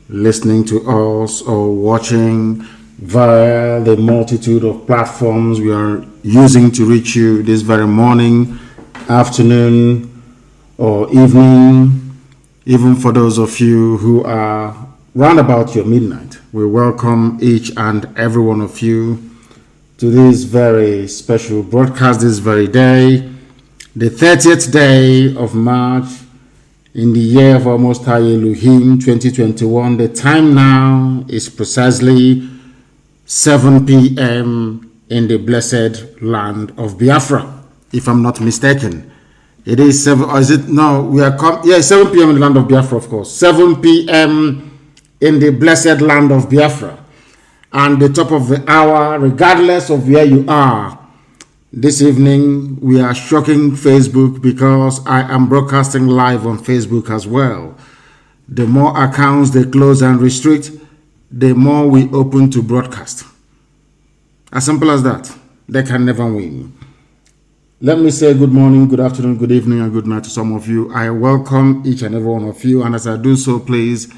listening to us or watching via the multitude of platforms we are using to reach you this very morning, afternoon, or evening, even for those of you who are round about your midnight. We welcome each and every one of you to this very special broadcast this very day, the 30th day of March in the year of our Most High Elohim 2021. The time now is precisely 7 p.m. in the blessed land of Biafra, if I'm not mistaken. It is 7, or is it? No, we are 7 p.m. in the land of Biafra, of course. 7 p.m. in the blessed land of Biafra. And the top of the hour, regardless of where you are. This evening, we are shocking Facebook because I am broadcasting live on Facebook as well. The more accounts they close and restrict, the more we open to broadcast. As simple as that. They can never win. Let me say good morning, good afternoon, good evening, and good night to some of you. I welcome each and every one of you, and as I do so, please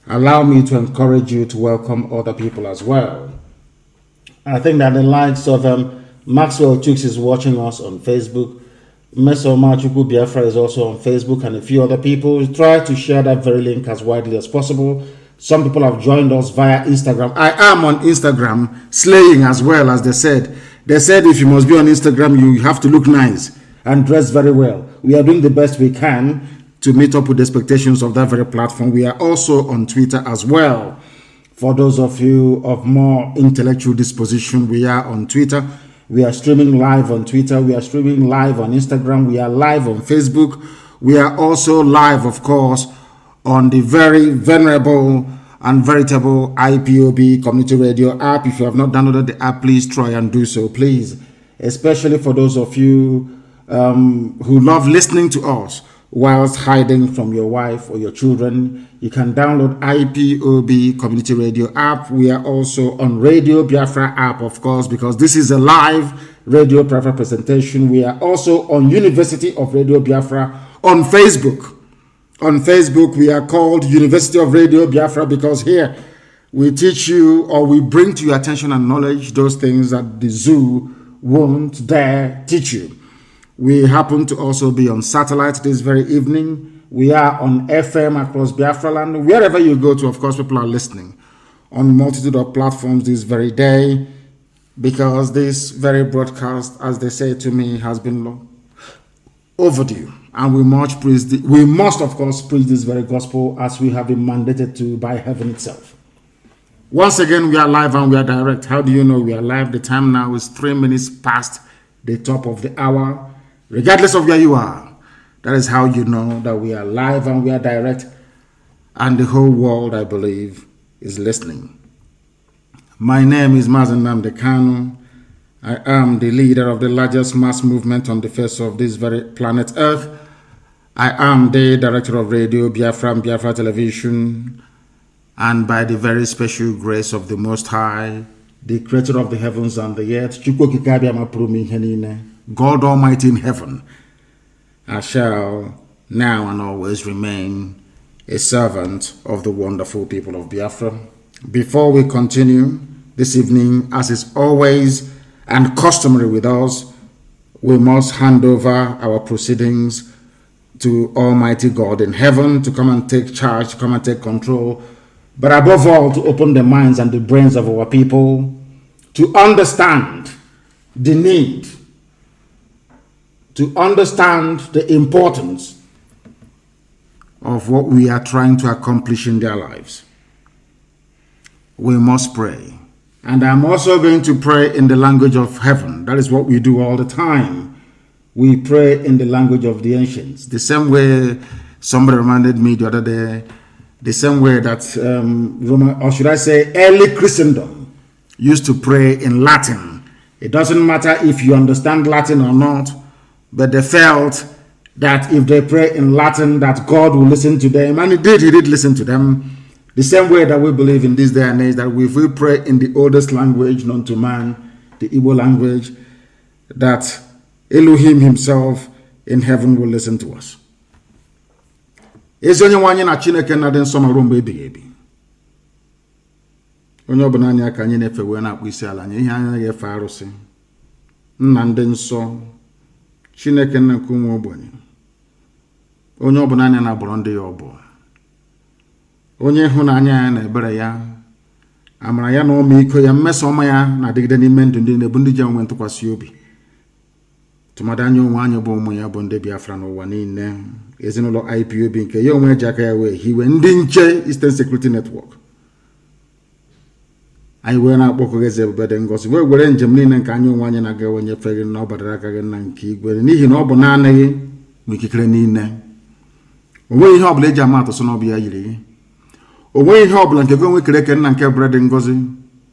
allow me to encourage you to welcome other people as well. I think that the likes of Maxwell Chooks is watching us on Facebook. Meso Machuku Biafra is also on Facebook, and a few other people. Try to share that very link as widely as possible. Some people have joined us via Instagram. I am on Instagram, slaying as well, as they said. They said if you must be on Instagram, you have to look nice and dress very well. We are doing the best we can to meet up with the expectations of that very platform. We are also on Twitter as well. For those of you of more intellectual disposition, we are on Twitter. We are streaming live on Twitter. We are streaming live on Instagram. We are live on Facebook. We are also live, of course, on the very venerable and veritable IPOB community radio app. If you have not downloaded the app, please try and do so, please. Especially for those of you who love listening to us whilst hiding from your wife or your children, you can download IPOB Community Radio app. We are also on Radio Biafra app, of course, because this is a live Radio Biafra presentation. We are also on University of Radio Biafra on Facebook. On Facebook, we are called University of Radio Biafra because here we teach you, or we bring to your attention and knowledge those things that the zoo won't dare teach you. We happen to also be on satellite this very evening. We are on FM across Biafra land. Wherever you go to, of course, people are listening on multitude of platforms this very day, because this very broadcast, as they say to me, has been long overdue. And we must, of course, preach this very gospel as we have been mandated to by heaven itself. Once again, we are live and we are direct. How do you know we are live? The time now is 3 minutes past the top of the hour. Regardless of where you are, that is how you know that we are live and we are direct, and the whole world, I believe, is listening. My name is Mazi Nnamdi Kanu. I am the leader of the largest mass movement on the face of this very planet Earth. I am the director of Radio Biafra and Biafra Television, and by the very special grace of the Most High, the creator of the heavens and the earth, God Almighty in heaven, I shall now and always remain a servant of the wonderful people of Biafra. Before we continue this evening, as is always and customary with us, we must hand over our proceedings to Almighty God in heaven to come and take charge, to come and take control, but above all, to open the minds and the brains of our people to understand the need, to understand the importance of what we are trying to accomplish in their lives. We must pray. And I'm also going to pray in the language of heaven. That is what we do all the time. We pray in the language of the ancients. The same way somebody reminded me the other day, the same way that Roman, or should I say early Christendom, used to pray in Latin. It doesn't matter if you understand Latin or not, but they felt that if they pray in Latin, that God will listen to them. And he did listen to them. The same way that we believe in this day and age, that if we pray in the oldest language known to man, the Igbo language, that Elohim himself in heaven will listen to us. ezi onye nwe anyị na Chineke na dị nsọ ma ruo mgbe ebighị ebi. Onye ọbụla anya ka anyị na-efe wee na-akpụ isi ala nye ihe anya ga-efe arụsị, nna ndị nsọ, Chineke nna nke ụmụ ogbenye, onye ọbụla anya na-agbọrọ ndị ya ọbụ, onye ịhụnanya ya na ebere ya, amara ya na ọmịiko ya, mmeso ọma ya na-adịgide n'ime ndụ ndị na-ebu ndị ji enwe ntụkwasị obi, tụmadị anya onwe anyị bụ ụmụ ya bụ ndị Biafra n'ụwa niile, ezinụlọ Ipob nke ya onwe ji aka ya wee hiwe, ndị nche Eastern Security Network. Anyị wee na-akpọkọ eze ebube dị ngọzi wee were njem niile nke anyị onwe anyị na-aga ewe nyefe gị na ọ badara aka gị nna nke igwe, n'ihi na ọ bụ naanị gị nwe ikikere niile. O nweghị ihe ọbụla eji ama atụ sọ na ọ bụ ya yiri gị. O nweghị ihe ọbụla nke gị onwe kere eke nna nke ebere dị ngọzi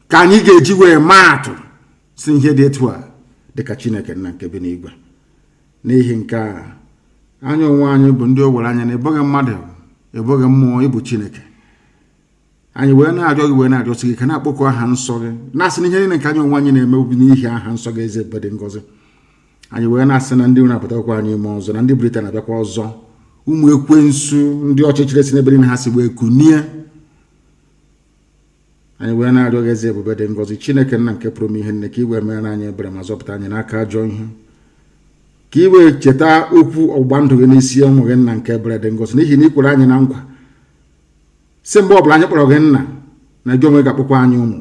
ka anyị ga-eji wee maa atụ si ihe dị etu a dịka Chineke nna nke bi n'igwe. N'ihi nke a, anyị onwe anyị bụ ndị o were anya na eboghị mmadụ, eboghị mmụọ, ịbụ Chineke. Anyị wee na-arịọ gị wee na-arịọsị gị ka na-akpọkọ aha nsọ gị, na-asị na ihe niile nke anyị onwe anyị na-eme n'ihi aha nsọ gị eze ebube dị ngọzi. Anyị wee na-asị na ndị na-apụtakwa anyị ime ọzọ, na ndị Britain abịakwa ọzọ, ụmụ ekwensu ndị ọchịchịrị si n'ebe niile ha si wee kunie. Anyị wee na-arịọ gị eze ebube dị ngọzi, Chineke nna nke pụrụ ihe nne, ka i wee mere anyị ebere ma zọpụta anyị n'aka ajọ ihe, ka i wee cheta okwu ọgbụgba ndụ gị n'isi ụmụ gị nna nke ebere dị ngọzi, n'ihi na i kwere anyị na nkwa si mgbe ọbụla anyị kpọrọ gị nna na gị onwe ga-akpọkwa anyị ụmụ,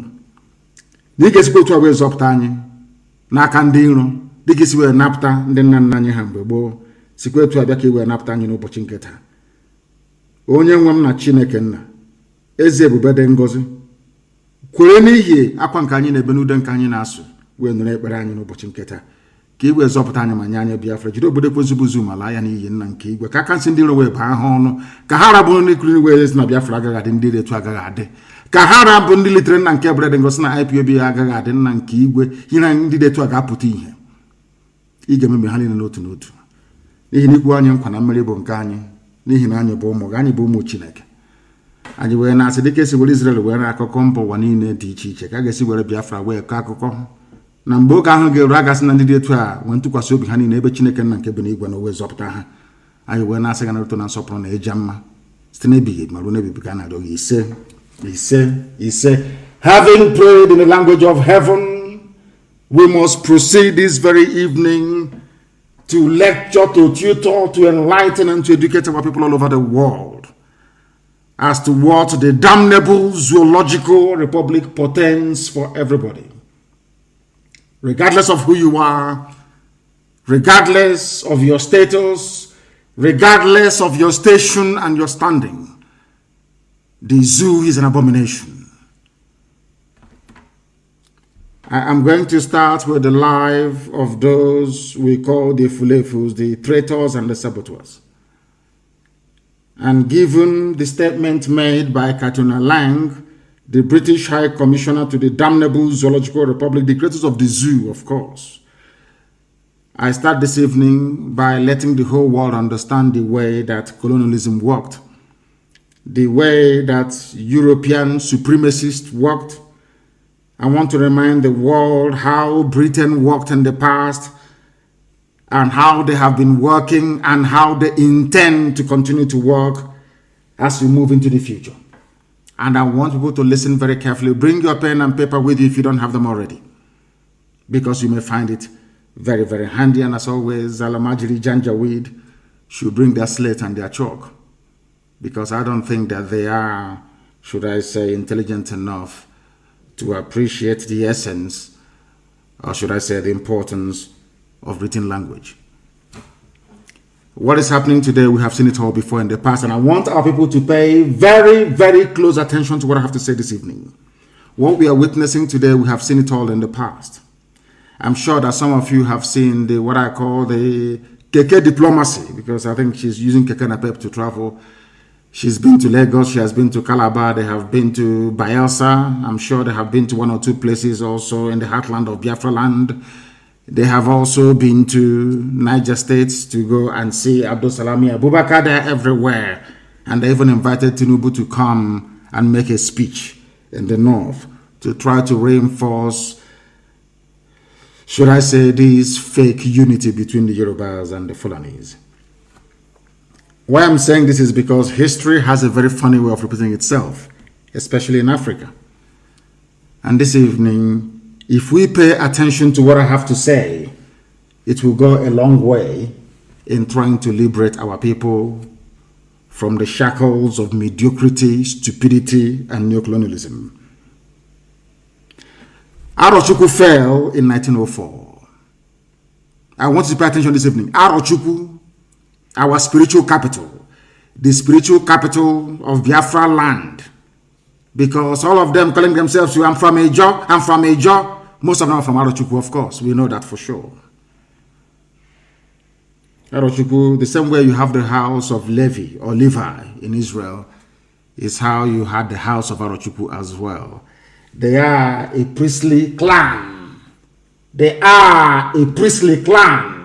na ị ga-esikwa otu a wee zọpụta anyị n'aka ndị iro, dị ka isi wee napụta ndị nna nna anyị ha mgbe gboo, sikwa etu abịa ka i wee napụta anyị n'ụbọchị nke taa. Onye nwe m na Chineke nna eze ebube dị ngọzi, kwere n'ihi akwa nke anyị na-ebe n'ude nke anyị na-asụ wee nụrụ ekpere anyị n'ụbọchị nke taa, ka i wee zọpụta anyị ma nye anyị Biafra, jide obodo kwezubuzu ma laa ya n'iyi nna nke igwe, ka aka nsị ndị iro wee baa ha ọnụ, ka ha rabụ ndị kụrụ wee ezi na Biafra agaghị adị, ndị etu agaghị adị, ka ha rabụ ndị litere nna nke ebere dị ngọzi na Ipob ya agaghị adị, nna nke igwe, ihe ndị etu a ga-apụta ihe. Ị ga-ememe ha niile n'otu n'otu, n'ihi na ikwu anyị nkwa na mmeri bụ nke anyị, n'ihi na anyị bụ ụmụ gị, anyị bụ ụmụ Chineke. Anyị wee na-asị dịka esi were Israel wee na-akụkọ mba ụwa niile dị iche iche, ka a ga-esi were Biafra wee kọọ akụkọ na mgbe oge ahụ ga-eru, agasị na ndị dị etu a nwee ntụkwasị obi ha niile ebe Chineke nna nke bi n'igwe na wee zọpụta ha. Anyị wee na-asị ga na-eto na nsọpụrụ na ịja mma site n'ebighị ma ruo n'ebibi ka a na-arịọ gị ise ise ise. Having prayed in the language of heaven, we must proceed this very evening to lecture, to tutor, to enlighten, and to educate our people all over the world as to what the damnable zoological republic portends for everybody. Regardless of who you are, regardless of your status, regardless of your station and your standing, the zoo is an abomination. I am going to start with the life of those we call the Fulefus, the traitors and the saboteurs. And given the statement made by Katuna Lang, the British High Commissioner to the damnable Zoological Republic, the creators of the zoo, of course, I start this evening by letting the whole world understand the way that colonialism worked, the way that European supremacists worked. I want to remind the world how Britain worked in the past and how they have been working and how they intend to continue to work as we move into the future. And I want people to listen very carefully. Bring your pen and paper with you if you don't have them already, because you may find it very, very handy. And as always, Alamajiri Janjaweed should bring their slate and their chalk, because I don't think that they are, should I say, intelligent enough to appreciate the essence, or should I say the importance of written language. What is happening today, we have seen it all before in the past, and I want our people to pay very, very close attention to what I have to say this evening. What we are witnessing today, we have seen it all in the past. I'm sure that some of you have seen the what I call the Keke diplomacy, because I think she's using Keke Napep to travel. She's been to Lagos, she has been to Calabar, they have been to Bayelsa. I'm sure they have been to one or two places also in the heartland of Biafra land. They have also been to Niger States to go and see Abdul Salami Abubakar. They're everywhere. And they even invited Tinubu to come and make a speech in the north to try to reinforce, should I say, this fake unity between the Yorubas and the Fulanis. Why I'm saying this is because history has a very funny way of repeating itself, especially in Africa. And this evening, if we pay attention to what I have to say, it will go a long way in trying to liberate our people from the shackles of mediocrity, stupidity, and neocolonialism. Arochukwu fell in 1904. I want you to pay attention this evening. Arochukwu, our spiritual capital, the spiritual capital of Biafra land, because all of them calling themselves, I'm from Ejo, I'm from Ejo. Most of them are from Arochukwu, of course. We know that for sure. Arochukwu, the same way you have the house of Levi or Levi in Israel, is how you had the house of Arochukwu as well. They are a priestly clan. They are a priestly clan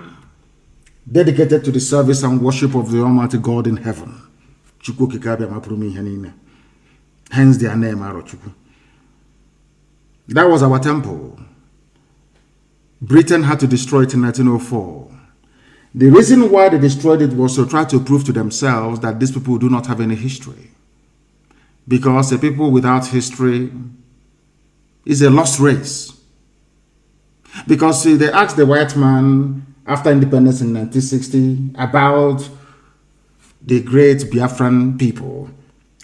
dedicated to the service and worship of the Almighty God in heaven. Hence their name, Arochukwu. That was our temple. Britain had to destroy it in 1904. The reason why they destroyed it was to try to prove to themselves that these people do not have any history. Because the people without history is a lost race. Because see, they asked the white man after independence in 1960 about the great Biafran people,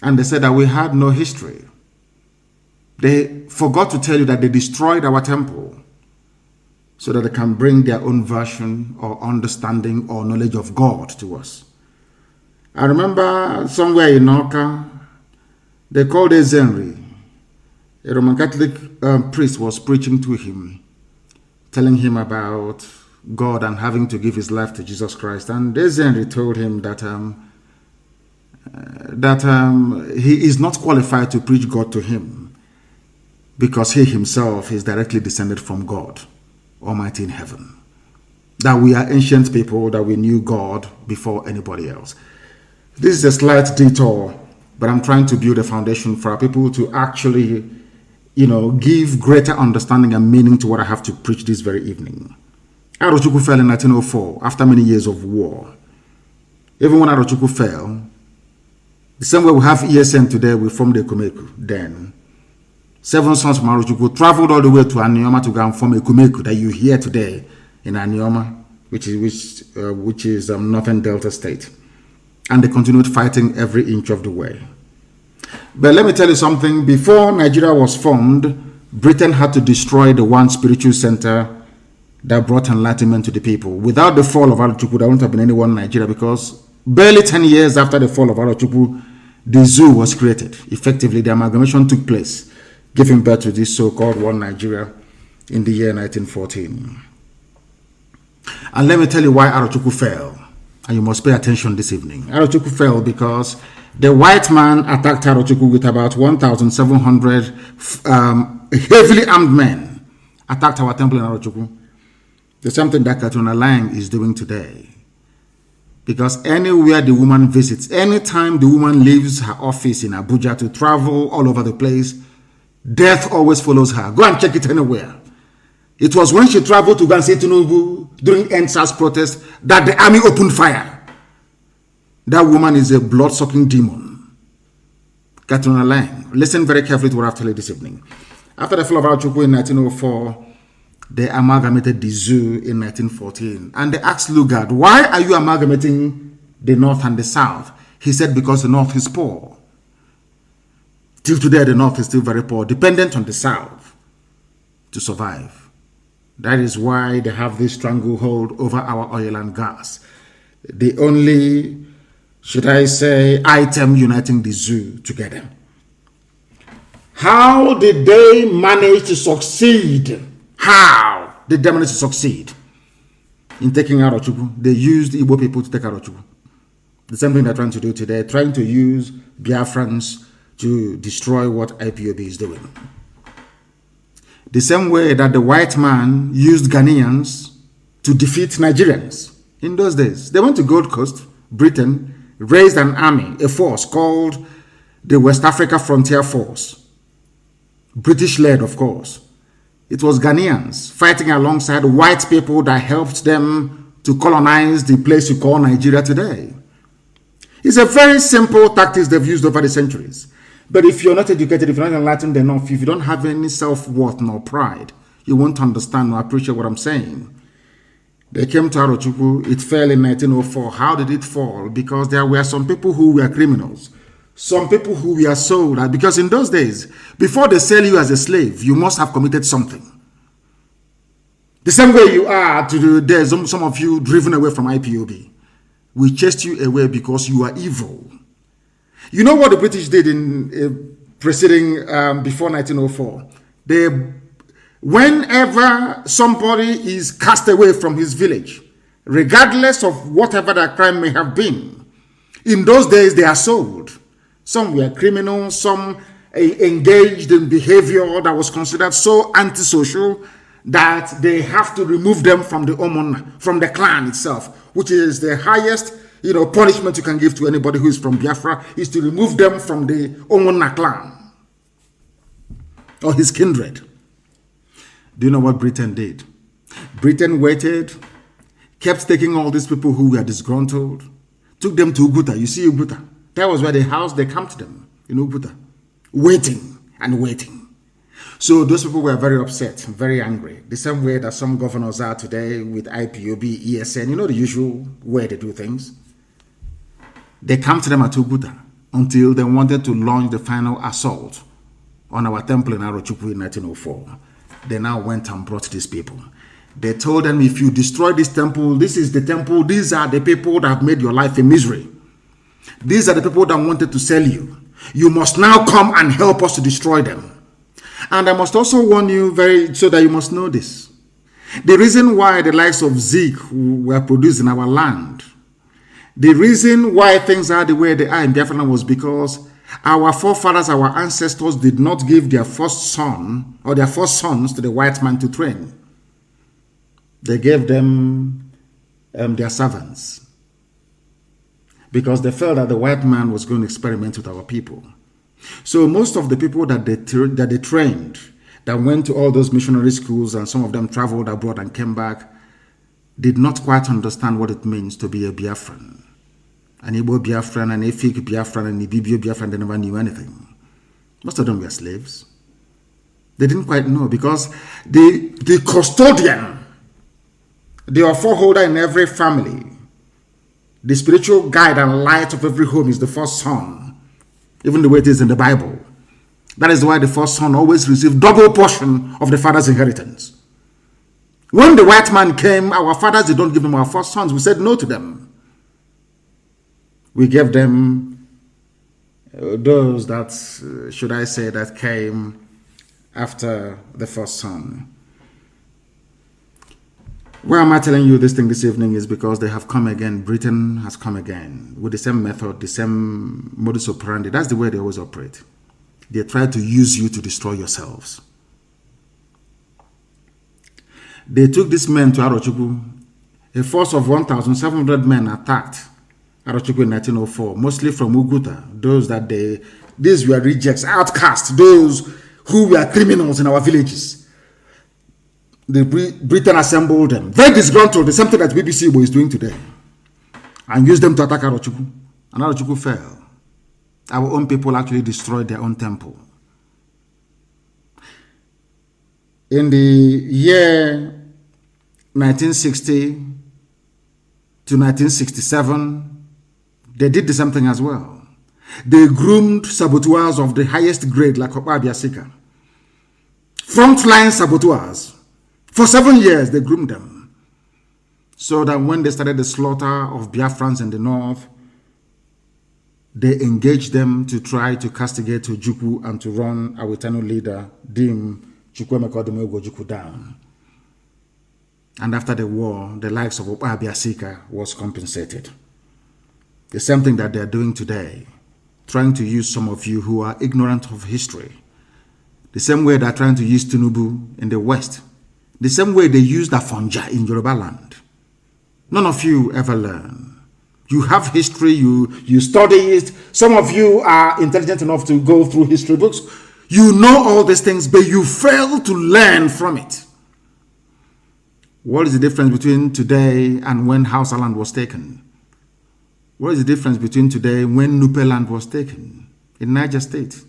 and they said that we had no history. They forgot to tell you that they destroyed our temple so that they can bring their own version or understanding or knowledge of God to us. I remember somewhere in Oka, they called Ezenri. A Roman Catholic priest was preaching to him, telling him about God and having to give his life to Jesus Christ. And Ezenri told him that he is not qualified to preach God to him because he himself is directly descended from God Almighty in heaven. That we are ancient people, that we knew God before anybody else. This is a slight detour, but I'm trying to build a foundation for our people to actually, give greater understanding and meaning to what I have to preach this very evening. Arochukwu fell in 1904 after many years of war. Even when Arochukwu fell, the same way we have ESN today, we formed the Ekumeku then. 7 sons from Arochukwu traveled all the way to Anioma to go and form a Ekumeku that you hear today in Anioma, which is Northern Delta State. And they continued fighting every inch of the way. But let me tell you something. Before Nigeria was formed, Britain had to destroy the one spiritual center that brought enlightenment to the people. Without the fall of Arochukwu, there wouldn't have been anyone in Nigeria, because barely 10 years after the fall of Arochukwu, the zoo was created. Effectively, the amalgamation took place, giving birth to this so-called one Nigeria in the year 1914. And let me tell you why Arochukwu fell. And you must pay attention this evening. Arochukwu fell because the white man attacked Arochukwu with about 1,700 heavily armed men. Attacked our temple in Arochukwu. The same thing that Colonial is doing today. Because anywhere the woman visits, anytime the woman leaves her office in Abuja to travel all over the place, death always follows her. Go and check it anywhere. It was when she traveled to go and see Tinubu during NSAS protest that the army opened fire. That woman is a blood-sucking demon. Colonial, listen very carefully to what I have to tell you this evening. After the fall of Arochukwu in 1904, they amalgamated the zoo in 1914. And they asked Lugard, why are you amalgamating the North and the South? He said, because the North is poor. Till today, the North is still very poor, dependent on the South to survive. That is why they have this stranglehold over our oil and gas. The only, should I say, item uniting the zoo together. How did they manage to succeed? How did they manage to succeed in taking Arochukwu? They used Igbo people to take Arochukwu. The same thing they're trying to do today, trying to use Biafrans to destroy what Ipob is doing. The same way that the white man used Ghanaians to defeat Nigerians in those days. They went to Gold Coast, Britain, raised an army, a force called the West Africa Frontier Force. British-led, of course. It was Ghanaians fighting alongside white people that helped them to colonize the place you call Nigeria today. It's a very simple tactics they've used over the centuries. But if you're not educated, if you're not enlightened enough, if you don't have any self-worth nor pride, you won't understand nor appreciate what I'm saying. They came to Arochukwu, it fell in 1904. How did it fall? Because there were some people who were criminals. Some people who were sold, because in those days, before they sell you as a slave, you must have committed something. The same way you are today, some of you driven away from Ipob. We chased you away because you are evil. You know what the British did in preceding before 1904? Whenever somebody is cast away from his village, regardless of whatever their crime may have been, in those days they are sold. Some were criminals, some engaged in behavior that was considered so antisocial that they have to remove them from the Omon, from the clan itself, which is the highest, punishment you can give to anybody who is from Biafra, is to remove them from the Omona clan or his kindred. Do you know what Britain did? Britain waited, kept taking all these people who were disgruntled, took them to Uguta. You see Uguta? That was where they camped them, in Uguta, waiting and waiting. So those people were very upset, very angry. The same way that some governors are today with IPOB, ESN, the usual way they do things. They camped them at Uguta until they wanted to launch the final assault on our temple in Arochukwu in 1904. They now went and brought these people. They told them, if you destroy this temple, this is the temple, these are the people that have made your life a misery. These are the people that wanted to sell you. You must now come and help us to destroy them. And I must also warn you so that you must know this. The reason why the likes of Zeke were produced in our land, the reason why things are the way they are in Biafra was because our forefathers, our ancestors did not give their first son or their first sons to the white man to train. They gave them their servants because they felt that the white man was going to experiment with our people. So most of the people that they trained, that went to all those missionary schools, and some of them traveled abroad and came back, did not quite understand what it means to be a Biafran. An Igbo Biafran, an Efik Biafran, an Ibibio Biafran, they never knew anything. Most of them were slaves. They didn't quite know because the custodian, the authorholder in every family, the spiritual guide and light of every home is the first son. Even the way it is in the Bible. That is why the first son always received double portion of the father's inheritance. When the white man came, our fathers did not give them our first sons. We said no to them. We gave them those that, should I say, that came after the first son. Why am I telling you this thing this evening is because they have come again. Britain has come again with the same method, the same modus operandi. That's the way they always operate. They try to use you to destroy yourselves. They took these men to Arochukwu. A force of 1,700 men attacked Arochukwu in 1904, mostly from Uguta. These were rejects, outcasts, those who were criminals in our villages. Britain assembled them, very disgruntled, the same thing that BBC is doing today, and used them to attack Arochukwu. And Arochukwu fell. Our own people actually destroyed their own temple. In the year 1960 to 1967, they did the same thing as well. They groomed saboteurs of the highest grade like Ipob Sika. Frontline saboteurs. For 7 years, they groomed them. So that when they started the slaughter of Biafrans in the north, they engaged them to try to castigate Ojukwu and to run our eternal leader, Dim Chukwemeka Ojukwu, down. And after the war, the likes of Ipob Sika was compensated. The same thing that they're doing today, trying to use some of you who are ignorant of history. The same way they're trying to use Tinubu in the West. The same way they used Afonja in Yoruba land. None of you ever learn. You have history, you study it. Some of you are intelligent enough to go through history books. You know all these things, but you fail to learn from it. What is the difference between today and when Hausa land was taken? What is the difference between today when Nupe land was taken in Niger State?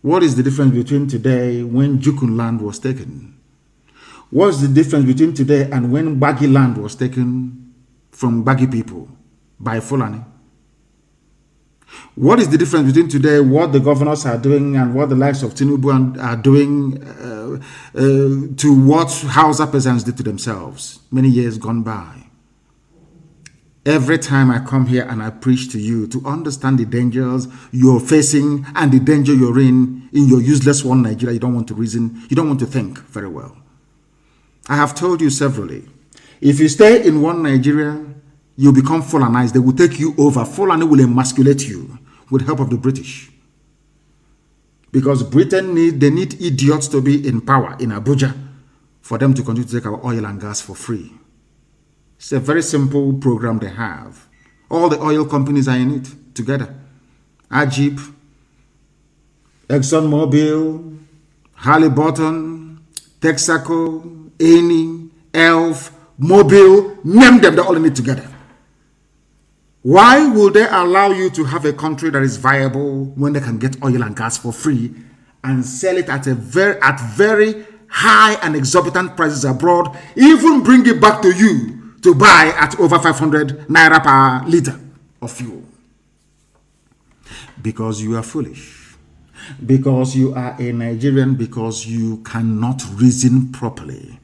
What is the difference between today when Jukun land was taken? What is the difference between today and when Bagi land was taken from Bagi people by Fulani? What is the difference between today, what the governors are doing and what the likes of Tinubu are doing to what Hausa peasants did to themselves many years gone by? Every time I come here and I preach to you to understand the dangers you're facing and the danger you're in your useless one Nigeria, you don't want to reason, you don't want to think very well. I have told you severally, if you stay in one Nigeria, you become Fulanized. They will take you over. Fulani will emasculate you with the help of the British. Because Britain they need idiots to be in power in Abuja for them to continue to take our oil and gas for free. It's a very simple program they have. All the oil companies are in it together. Ajib, ExxonMobil, Halliburton, Texaco, Eni, Elf, Mobil, name them, they're all in it together. Why will they allow you to have a country that is viable when they can get oil and gas for free and sell it at very high and exorbitant prices abroad, even bring it back to you to buy at over 500 naira per liter of fuel? Because you are foolish. Because you are a Nigerian, because you cannot reason properly.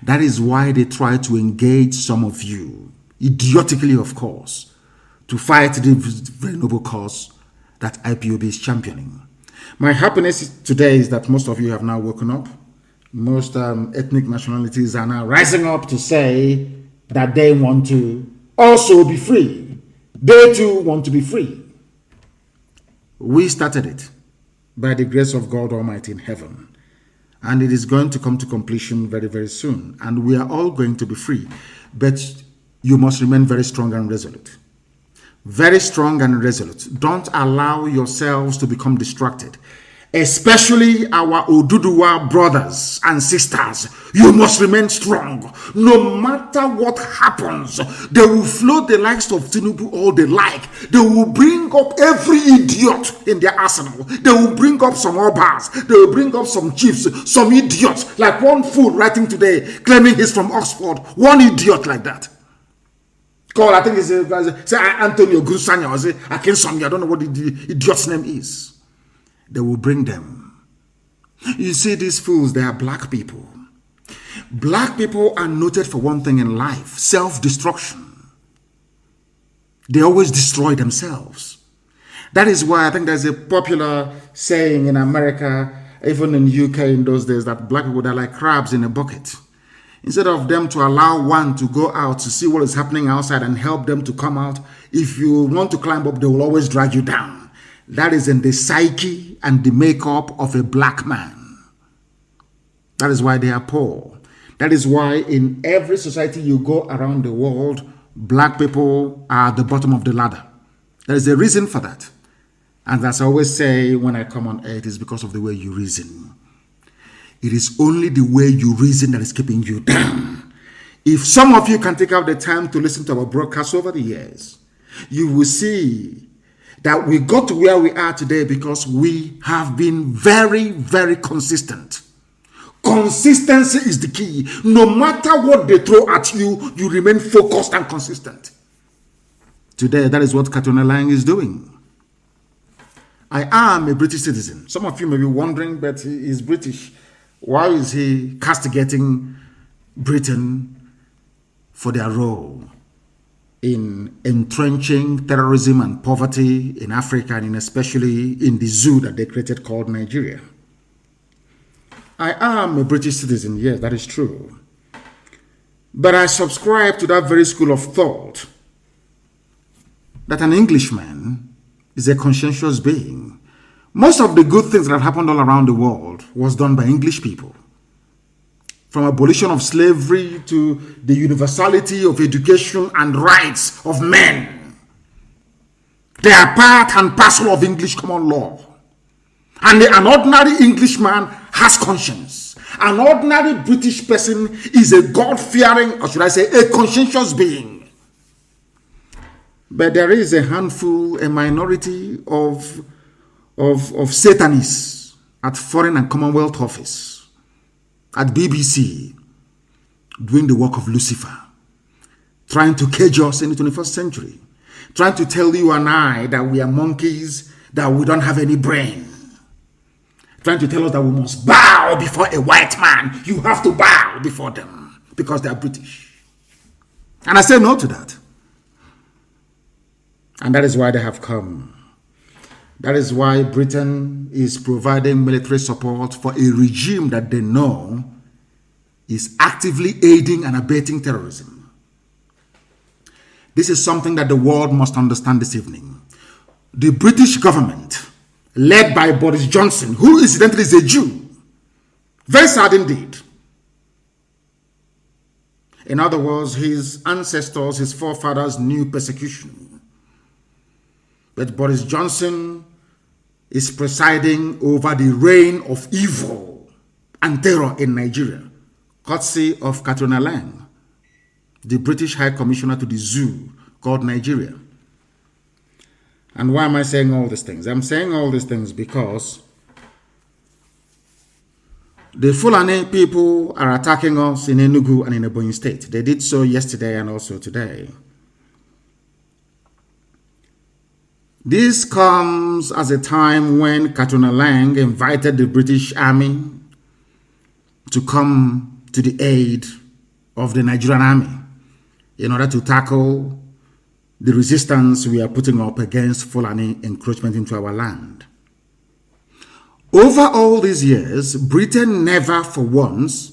That is why they try to engage some of you, idiotically of course, to fight the very noble cause that IPOB is championing. My happiness today is that most of you have now woken up. Most ethnic nationalities are now rising up to say that they want to also be free. They too want to be free. We started it by the grace of God Almighty in heaven. And it is going to come to completion very, very soon. And we are all going to be free. But you must remain very strong and resolute. Very strong and resolute. Don't allow yourselves to become distracted. Especially our Oduduwa brothers and sisters. You must remain strong. No matter what happens, they will float the likes of Tinubu all they like. They will bring up every idiot in their arsenal. They will bring up some Obas. They will bring up some chiefs, some idiots. Like one fool writing today, claiming he's from Oxford. One idiot like that. Called, I think it's say Antonio Grusanya or say Akinsomi. I don't know what the idiot's name is. They will bring them. You see, these fools, they are black people. Black people are noted for one thing in life: self-destruction. They always destroy themselves. That is why I think there's a popular saying in America, even in UK in those days, that black people are like crabs in a bucket. Instead of them to allow one to go out to see what is happening outside and help them to come out, if you want to climb up, they will always drag you down. That is in the psyche and the makeup of a black man. That is why they are poor. That is why in every society you go around the world, black people are at the bottom of the ladder. There is a reason for that. And as I always say when I come on earth, it's because of the way you reason. It is only the way you reason that is keeping you down. If some of you can take out the time to listen to our broadcasts over the years, you will see that we got to where we are today because we have been very, very consistent. Consistency is the key. No matter what they throw at you, you remain focused and consistent. Today, that is what Colonial is doing. I am a British citizen. Some of you may be wondering, but he is British. Why is he castigating Britain for their role in entrenching terrorism and poverty in Africa and especially in the zoo that they created called Nigeria? I am a British citizen, yes, that is true. But I subscribe to that very school of thought that an Englishman is a conscientious being. Most of the good things that have happened all around the world was done by English people. From abolition of slavery to the universality of education and rights of men. They are part and parcel of English common law. And an ordinary Englishman has conscience. An ordinary British person is a God-fearing, or should I say, a conscientious being. But there is a handful, a minority of Satanists at Foreign and Commonwealth Office, at BBC, doing the work of Lucifer, trying to cage us in the 21st century, trying to tell you and I that we are monkeys, that we don't have any brain, trying to tell us that we must bow before a white man. You have to bow before them because they are British. And I say no to that. And that is why they have come. That is why Britain is providing military support for a regime that they know is actively aiding and abetting terrorism. This is something that the world must understand this evening. The British government, led by Boris Johnson, who incidentally is a Jew, very sad indeed. In other words, his ancestors, his forefathers knew persecution. But Boris Johnson is presiding over the reign of evil and terror in Nigeria, courtesy of Colonial, the British High Commissioner to the zoo called Nigeria. And why am I saying all these things? I'm saying all these things because the Fulani people are attacking us in Enugu and in Ebonyi State. They did so yesterday and also today. This comes as a time when Katuna Lang invited the British Army to come to the aid of the Nigerian Army in order to tackle the resistance we are putting up against Fulani encroachment into our land. Over all these years, Britain never for once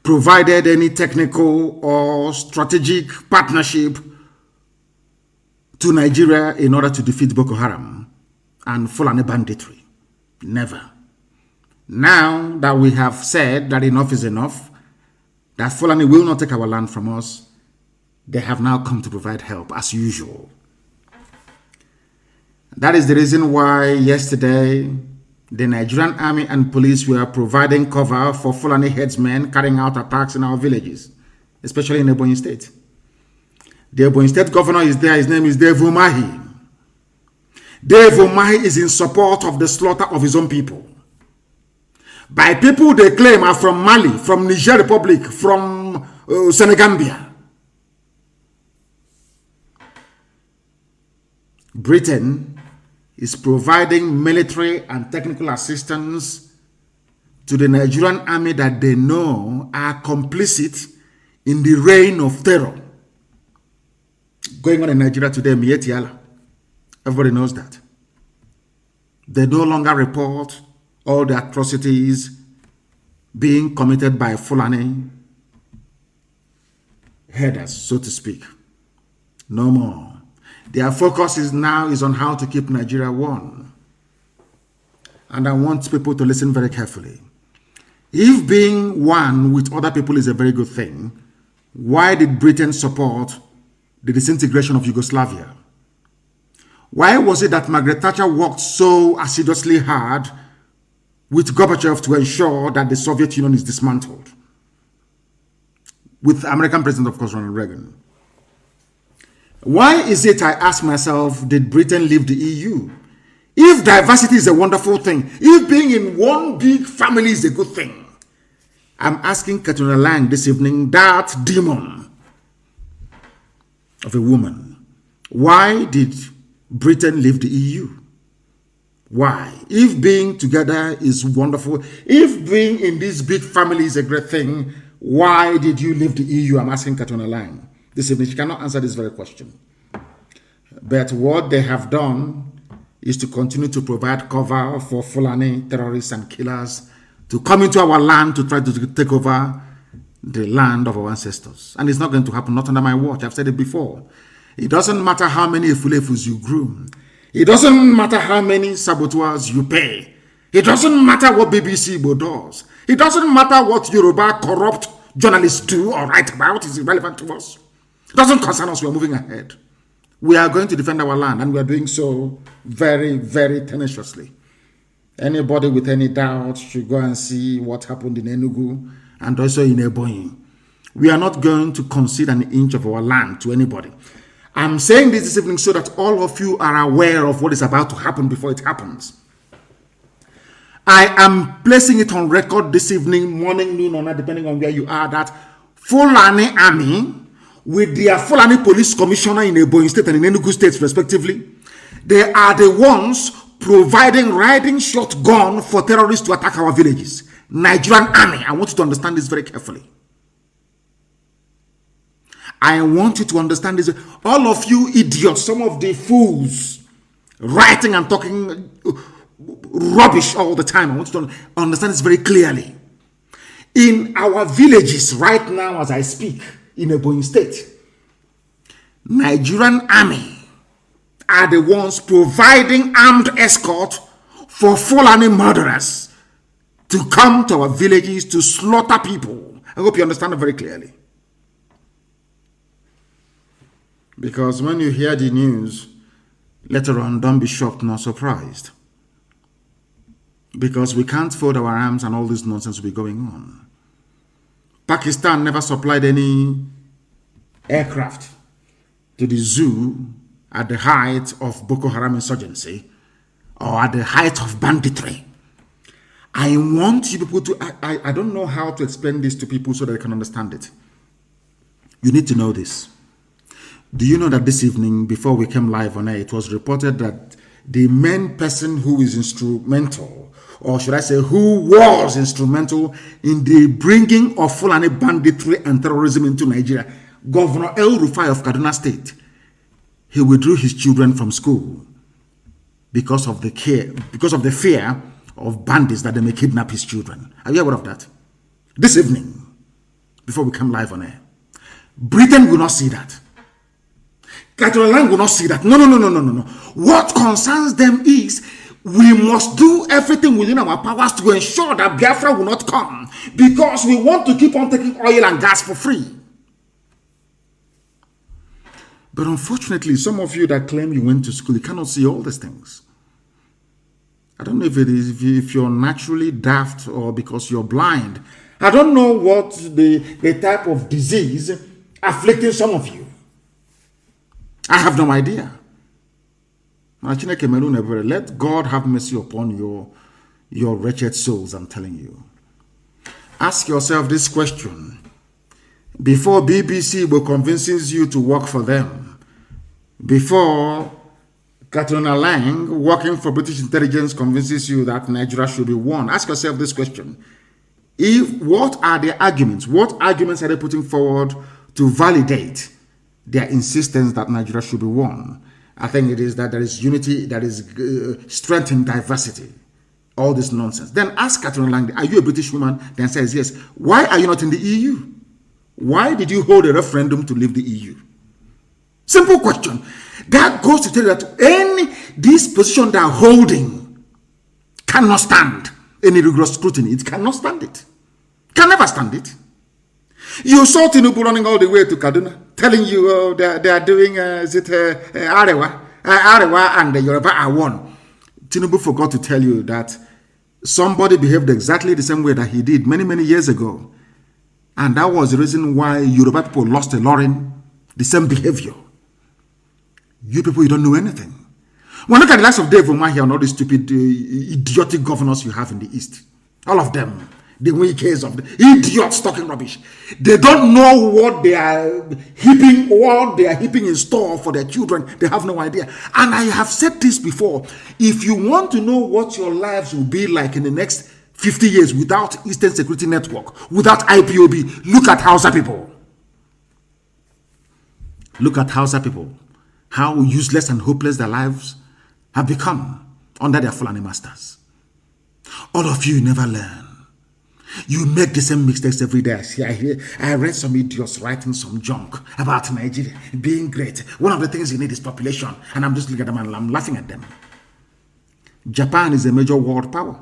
provided any technical or strategic partnership to Nigeria in order to defeat Boko Haram and Fulani banditry. Never. Now that we have said that enough is enough, that Fulani will not take our land from us, they have now come to provide help as usual. That is the reason why yesterday the Nigerian army and police were providing cover for Fulani headsmen carrying out attacks in our villages, especially in Ebonyi State. The Ebonyi State governor is there. His name is Dave Umahi. Dave Umahi is in support of the slaughter of his own people. By people they claim are from Mali, from Niger Republic, from Senegambia. Britain is providing military and technical assistance to the Nigerian army that they know are complicit in the reign of terror going on in Nigeria today. Everybody knows that. They no longer report all the atrocities being committed by Fulani headers, so to speak. No more. Their focus is on how to keep Nigeria one. And I want people to listen very carefully. If being one with other people is a very good thing, why did Britain support the disintegration of Yugoslavia? Why was it that Margaret Thatcher worked so assiduously hard with Gorbachev to ensure that the Soviet Union is dismantled? With American President, of course, Ronald Reagan. Why is it, I ask myself, did Britain leave the EU? If diversity is a wonderful thing, if being in one big family is a good thing, I'm asking Katuna Lang this evening, that demon of a woman, why did Britain leave the EU? Why? If being together is wonderful, if being in this big family is a great thing, why did you leave the EU? I'm asking Katuna Lang this evening. She cannot answer this very question. But what they have done is to continue to provide cover for Fulani terrorists and killers to come into our land to try to take over the land of our ancestors. And it's not going to happen, not under my watch. I've said it before. It doesn't matter how many Efulefus you groom. It doesn't matter how many saboteurs you pay. It doesn't matter what BBC does. It doesn't matter what Yoruba corrupt journalists do or write about. It's irrelevant to us. It doesn't concern us. We are moving ahead. We are going to defend our land, and we are doing so very, very tenaciously. Anybody with any doubt should go and see what happened in Enugu and also in Ebonyi. We are not going to concede an inch of our land to anybody. I'm saying this evening so that all of you are aware of what is about to happen before it happens. I am placing it on record this evening, morning, noon, or night, depending on where you are, that Fulani Army, with their Fulani Police Commissioner in Ebonyi State and in Enugu State, respectively, they are the ones providing riding shotgun for terrorists to attack our villages. Nigerian Army. I want you to understand this very carefully. I want you to understand this. All of you idiots, some of the fools, writing and talking rubbish all the time. I want you to understand this very clearly. In our villages right now, as I speak, in Ebonyi State, Nigerian Army are the ones providing armed escort for Fulani murderers to come to our villages to slaughter people. I hope you understand it very clearly. Because when you hear the news, later on, don't be shocked nor surprised. Because we can't fold our arms and all this nonsense will be going on. Pakistan never supplied any aircraft to the zoo at the height of Boko Haram insurgency or at the height of banditry. I want you people to, I don't know how to explain this to people so that they can understand it. You need to know this. Do you know that this evening, before we came live on air, it was reported that the main person who is instrumental, or should I say who was instrumental in the bringing of Fulani banditry and terrorism into Nigeria, Governor El Rufai of Kaduna State, he withdrew his children from school because of the fear of bandits that they may kidnap his children. Are you aware of that? This evening, before we come live on air, Britain will not see that. Colonial will not see that. No. What concerns them is we must do everything within our powers to ensure that Biafra will not come, because we want to keep on taking oil and gas for free. But unfortunately, some of you that claim you went to school, you cannot see all these things. I don't know if it is if you're naturally daft or because you're blind. I don't know what the type of disease afflicting some of you. I have no idea. Let God have mercy upon your wretched souls, I'm telling you. Ask yourself this question. Before BBC will convinces you to work for them, before Katrina Lang, working for British intelligence, convinces you that Nigeria should be won, ask yourself this question. What are the arguments? What arguments are they putting forward to validate their insistence that Nigeria should be won? I think it is that there is unity, that is strength in diversity. All this nonsense. Then ask Catherine Lang, are you a British woman? Then says yes. Why are you not in the EU? Why did you hold a referendum to leave the EU? Simple question. That goes to tell you that this position they are holding cannot stand any rigorous scrutiny. It cannot stand it. Can never stand it. You saw Tinubu running all the way to Kaduna, telling you they are doing Arewa and the Yoruba are one. Tinubu forgot to tell you that somebody behaved exactly the same way that he did many years ago. And that was the reason why Yoruba people lost a lot in the same behavior. You people, you don't know anything. Well, look at the likes of Dave Umahi and all the stupid, idiotic governors you have in the East. All of them. The weakest of the idiots talking rubbish. They don't know what they are heaping in store for their children. They have no idea. And I have said this before. If you want to know what your lives will be like in the next 50 years without Eastern Security Network, without IPOB, look at Hausa people. Look at Hausa people. How useless and hopeless their lives have become under their Fulani masters. All of you never learn. You make the same mistakes every day. I read some idiots writing some junk about Nigeria being great. One of the things you need is population. And I'm just looking at them and I'm laughing at them. Japan is a major world power.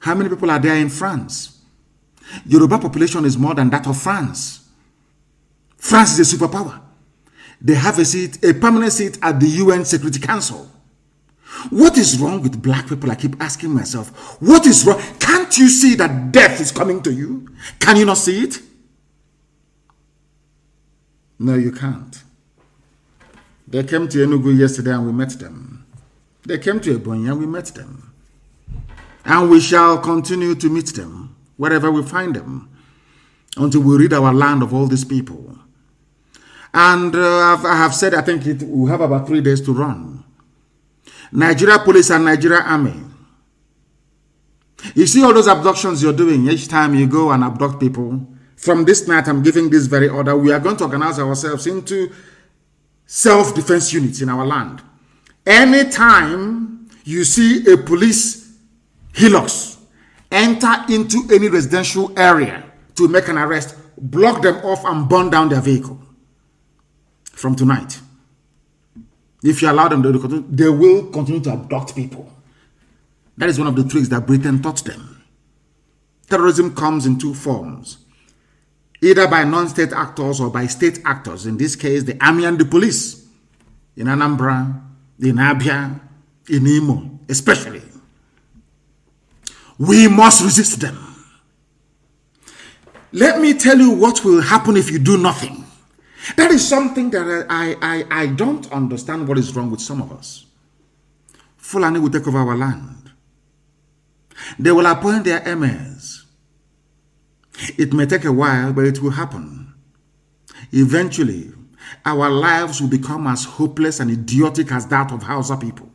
How many people are there in France? Yoruba population is more than that of France. France is a superpower. They have a permanent seat at the UN Security Council. What is wrong with black people? I keep asking myself, what is wrong? Can't you see that death is coming to you? Can you not see it? No, you can't. They came to Enugu yesterday and we met them. They came to Ebonyi and we met them. And we shall continue to meet them wherever we find them until we rid our land of all these people. And I have said, I think we have about 3 days to run. Nigeria police and Nigeria army. You see all those abductions you're doing each time you go and abduct people. From this night, I'm giving this very order. We are going to organize ourselves into self-defense units in our land. Anytime you see a police helix enter into any residential area to make an arrest, block them off and burn down their vehicle. From tonight. If you allow them, they will continue to abduct people. That is one of the tricks that Britain taught them. Terrorism comes in 2 forms. Either by non-state actors or by state actors. In this case, the army and the police. In Anambra, in Abia, in Imo, especially. We must resist them. Let me tell you what will happen if you do nothing. That is something that I don't understand what is wrong with some of us. Fulani will take over our land. They will appoint their emirs. It may take a while, but it will happen. Eventually, our lives will become as hopeless and idiotic as that of Hausa people.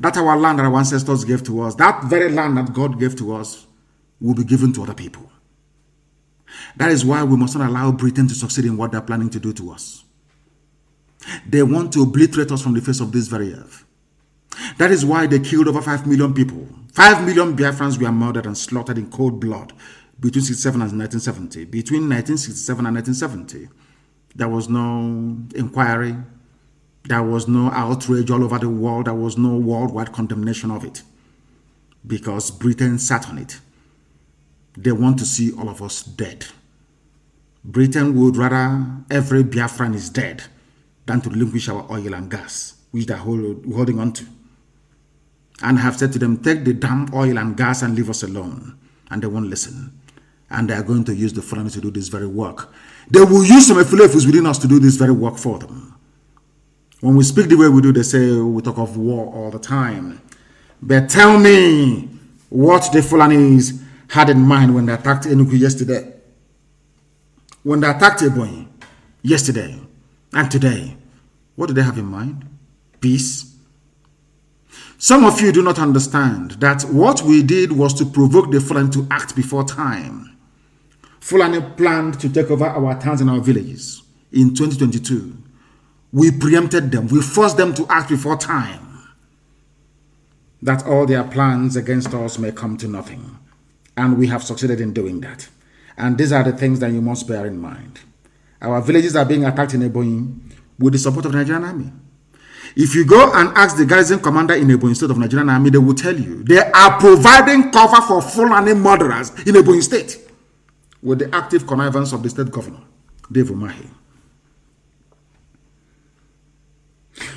That our land that our ancestors gave to us, that very land that God gave to us, will be given to other people. That is why we must not allow Britain to succeed in what they're planning to do to us. They want to obliterate us from the face of this very earth. That is why they killed over 5 million people. 5 million Biafrans were murdered and slaughtered in cold blood between 1967 and 1970. Between 1967 and 1970, there was no inquiry. There was no outrage all over the world. There was no worldwide condemnation of it. Because Britain sat on it. They want to see all of us dead. Britain would rather every Biafran is dead than to relinquish our oil and gas, which they're holding on to. And have said to them, take the damn oil and gas and leave us alone. And they won't listen. And they are going to use the Fulani to do this very work. They will use some Efulefus within us to do this very work for them. When we speak the way we do, they say we talk of war all the time. But tell me what the Fulanis had in mind when they attacked Enugu yesterday. When they attacked Ebonyi yesterday and today, what do they have in mind? Peace. Some of you do not understand that what we did was to provoke the Fulani to act before time. Fulani planned to take over our towns and our villages in 2022. We preempted them. We forced them to act before time, that all their plans against us may come to nothing. And we have succeeded in doing that. And these are the things that you must bear in mind. Our villages are being attacked in Ebonyi with the support of the Nigerian army. If you go and ask the garrison commander in Ebonyi State of Nigerian army, they will tell you they are providing cover for Fulani murderers in Ebonyi State with the active connivance of the state governor, Dave Umahi.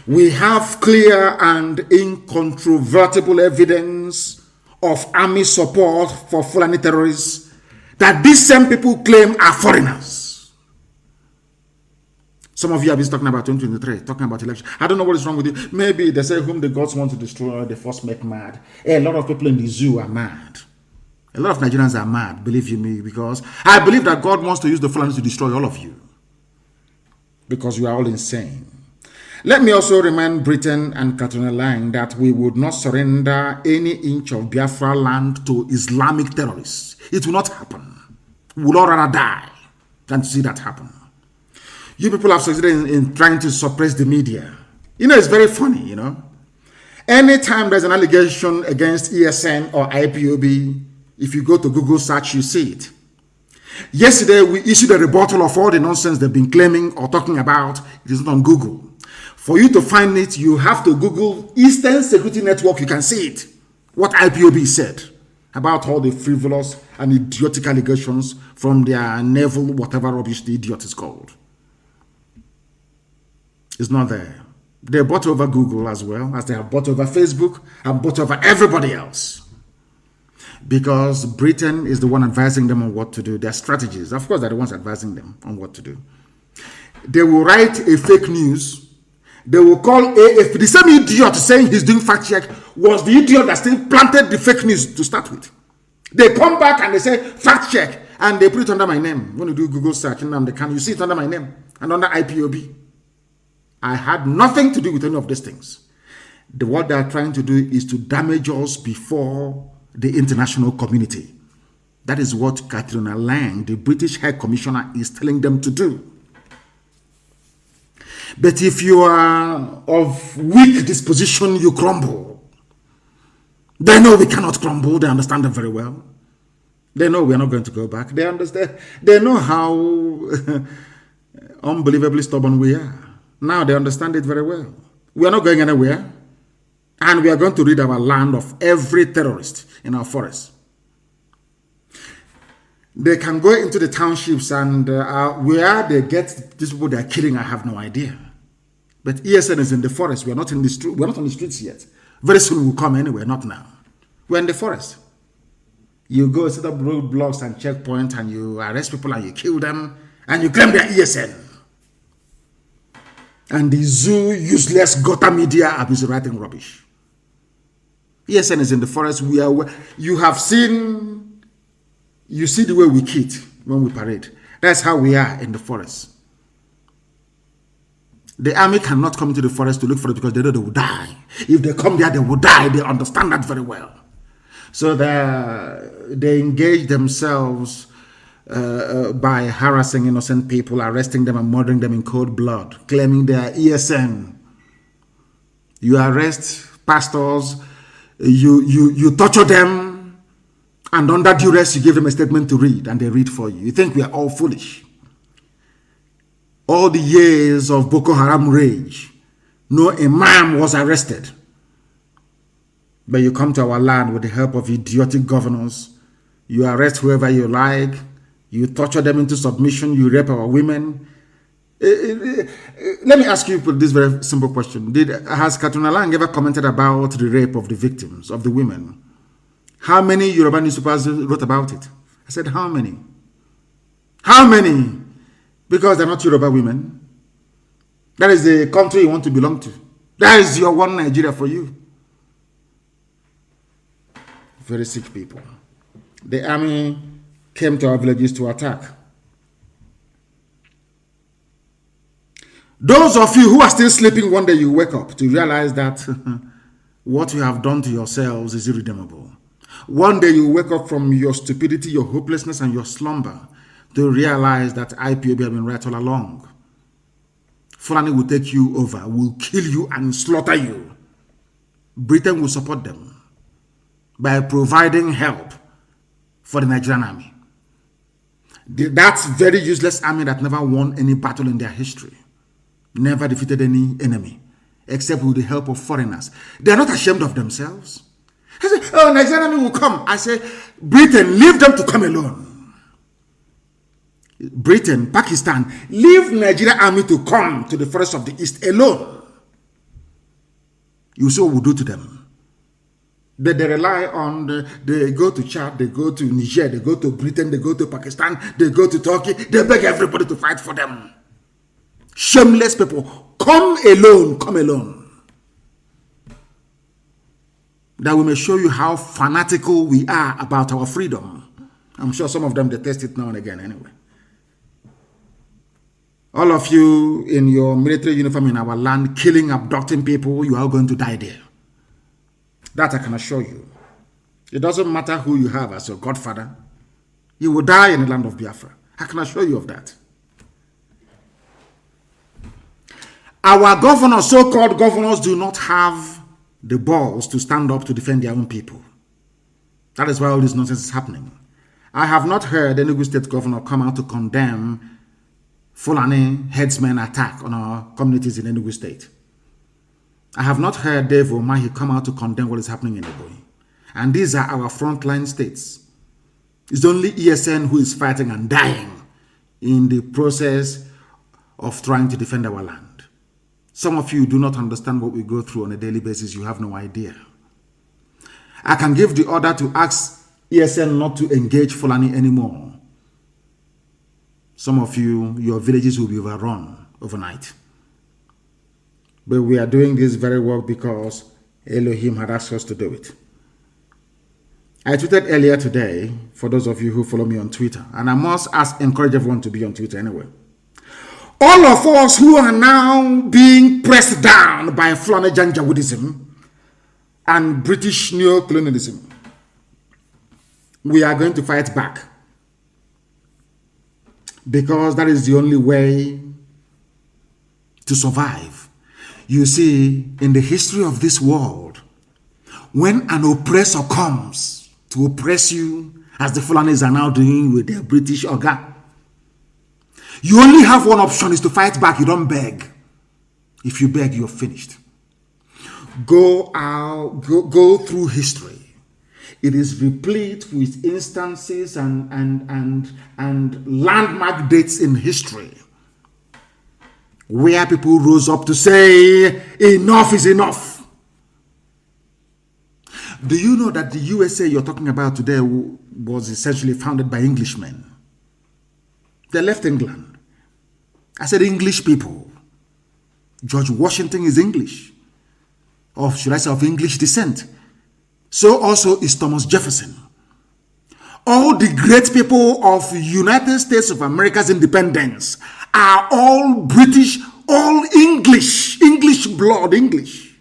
We have clear and incontrovertible evidence of army support for Fulani terrorists that these same people claim are foreigners. Some of you have been talking about 2023, talking about election. I don't know what is wrong with you. Maybe they say whom the gods want to destroy, they first make mad. A lot of people in the zoo are mad. A lot of Nigerians are mad, believe you me, because I believe that God wants to use the Fulani to destroy all of you. Because you are all insane. Let me also remind Britain and Colonial that we would not surrender any inch of Biafra land to Islamic terrorists. It will not happen. We will all rather die than to see that happen. You people have succeeded in trying to suppress the media. You know, it's very funny, you know. Anytime there's an allegation against ESN or IPOB, if you go to Google search, you see it. Yesterday, we issued a rebuttal of all the nonsense they've been claiming or talking about. It is not on Google. For you to find it, you have to Google Eastern Security Network. You can see it. What IPOB said about all the frivolous and idiotic allegations from their naval, whatever rubbish the idiot is called. It's not there. They bought over Google as well as they have bought over Facebook and bought over everybody else. Because Britain is the one advising them on what to do. Their strategies. Of course, they're the ones advising them on what to do. They will write a fake news They will call AFP. The same idiot saying he's doing fact check was the idiot that still planted the fake news to start with. They come back and they say fact check, and they put it under my name. When you do Google search, Nnamdi Kanu, you see it under my name and under IPOB. I had nothing to do with any of these things. What they are trying to do is to damage us before the international community. That is what Colonial, the British High Commissioner, is telling them to do. But if you are of weak disposition, you crumble. They know we cannot crumble. They understand it very well. They know we are not going to go back. They understand. They know how unbelievably stubborn we are. Now they understand it very well. We are not going anywhere. And we are going to rid our land of every terrorist in our forest. They can go into the townships and where they get these people they are killing, I have no idea. But ESN is in the forest. We are not in the street. We are not on the streets yet. Very soon we'll come anywhere. Not now. We're in the forest. You go set up roadblocks and checkpoints and you arrest people and you kill them and you claim they're ESN. And the zoo useless gutter media are busy writing rubbish. ESN is in the forest. You have seen. You see the way we kid when we parade. That's how we are in the forest. The army cannot come into the forest to look for it because they know they will die. If they come there, they will die. They understand that very well. So they engage themselves by harassing innocent people, arresting them and murdering them in cold blood, claiming they are ESN. You arrest pastors, you torture them, and under duress, you give them a statement to read, and they read for you. You think we are all foolish. All the years of Boko Haram rage, no imam was arrested. But you come to our land with the help of idiotic governors. You arrest whoever you like. You torture them into submission. You rape our women. Let me ask you this very simple question. Has Colonial ever commented about the rape of the victims, of the women? How many Yoruba newspapers wrote about it? I said, how many? How many? Because they're not Yoruba women. That is the country you want to belong to. That is your one Nigeria for you. Very sick people. The army came to our villages to attack. Those of you who are still sleeping, one day you wake up to realize that what you have done to yourselves is irredeemable. One day you wake up from your stupidity, your hopelessness, and your slumber to realize that IPOB have been right all along. Fulani will take you over, will kill you and slaughter you. Britain will support them by providing help for the Nigerian army. That very useless army that never won any battle in their history, never defeated any enemy, except with the help of foreigners. They are not ashamed of themselves. I say, oh, Nigerian army will come. I say, Britain, leave them to come alone. Britain, Pakistan, leave Nigerian army to come to the forest of the east alone. You see what we do to them. They rely on, they go to Chad, they go to Niger, they go to Britain, they go to Pakistan, they go to Turkey, they beg everybody to fight for them. Shameless people, come alone, come alone. That we may show you how fanatical we are about our freedom. I'm sure some of them detest it now and again anyway. All of you in your military uniform in our land, killing, abducting people, you are going to die there. That I can assure you. It doesn't matter who you have as your godfather. You will die in the land of Biafra. I can assure you of that. Our governors, so-called governors, do not have the balls to stand up to defend their own people. That is why all this nonsense is happening. I have not heard the Enugu State governor come out to condemn Fulani headsmen attack on our communities in Enugu State. I have not heard Dave Umahi come out to condemn what is happening in Ebonyi. And these are our frontline states. It's only ESN who is fighting and dying in the process of trying to defend our land. Some of you do not understand what we go through on a daily basis. You have no idea. I can give the order to ask ESN not to engage Fulani anymore. Some of you, your villages will be overrun overnight. But we are doing this very well because Elohim had asked us to do it. I tweeted earlier today, for those of you who follow me on Twitter, and I must encourage everyone to be on Twitter anyway. All of us who are now being pressed down by Fulani Janjaweedism and British neocolonialism, we are going to fight back. Because that is the only way to survive. You see, in the history of this world, when an oppressor comes to oppress you, as the Fulanis are now doing with their British Oga, you only have one option, is to fight back. You don't beg. If you beg, you're finished. Go through history. It is replete with instances and landmark dates in history where people rose up to say, enough is enough. Do you know that the USA you're talking about today was essentially founded by Englishmen? They left England. I said English people. George Washington is English. Or should I say of English descent. So also is Thomas Jefferson. All the great people of United States of America's independence are all British, all English blood, English.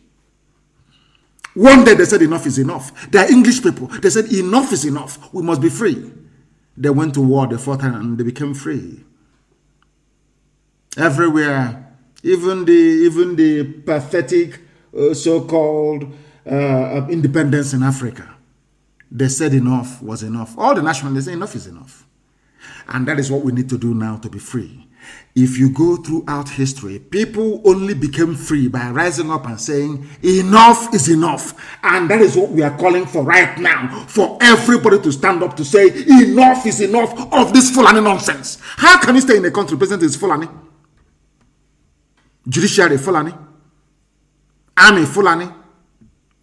One day they said enough is enough. They are English people. They said enough is enough. We must be free. They went to war, they fought and they became free. Everywhere, even the pathetic so-called independence in Africa, they said enough was enough. All the nationalists say enough is enough. And that is what we need to do now to be free. If you go throughout history, people only became free by rising up and saying enough is enough. And that is what we are calling for right now, for everybody to stand up to say enough is enough of this Fulani nonsense. How can you stay in a country president is Fulani, judiciary Fulani, army Fulani,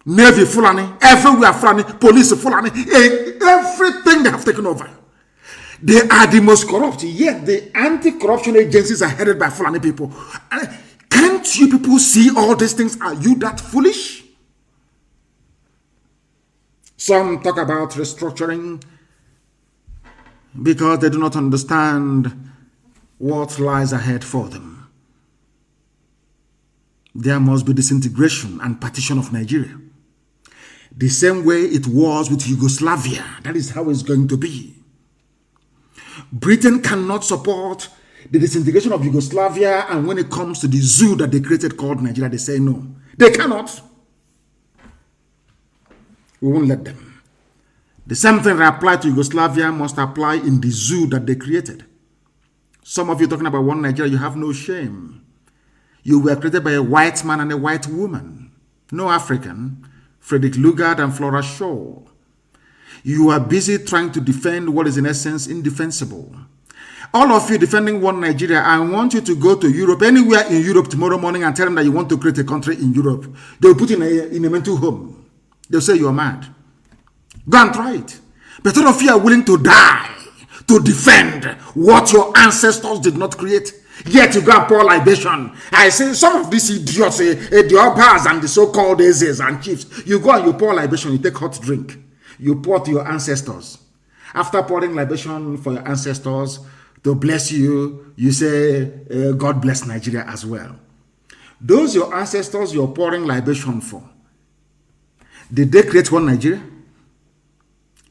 Navy Fulani, everywhere Fulani, police Fulani, everything they have taken over. They are the most corrupt, yet the anti-corruption agencies are headed by Fulani people. Can't you people see all these things? Are you that foolish? Some talk about restructuring because they do not understand what lies ahead for them. There must be disintegration and partition of Nigeria. The same way it was with Yugoslavia. That is how it's going to be. Britain cannot support the disintegration of Yugoslavia, and when it comes to the zoo that they created called Nigeria, they say no. They cannot. We won't let them. The same thing that applied to Yugoslavia must apply in the zoo that they created. Some of you talking about one Nigeria, you have no shame. You were created by a white man and a white woman. No African. Frederick Lugard and Flora Shaw. You are busy trying to defend what is in essence indefensible. All of you defending one Nigeria, I want you to go to Europe, anywhere in Europe tomorrow morning and tell them that you want to create a country in Europe. They'll put you in a mental home. They'll say you are mad. Go and try it. But all of you are willing to die to defend what your ancestors did not create. Yet you go and pour libation. I say some of these idiots, the Obas and the so-called Ezes and chiefs, you go and you pour libation, you take hot drink. You pour to your ancestors. After pouring libation for your ancestors to bless you, you say, God bless Nigeria as well. Those your ancestors you're pouring libation for, did they create one Nigeria?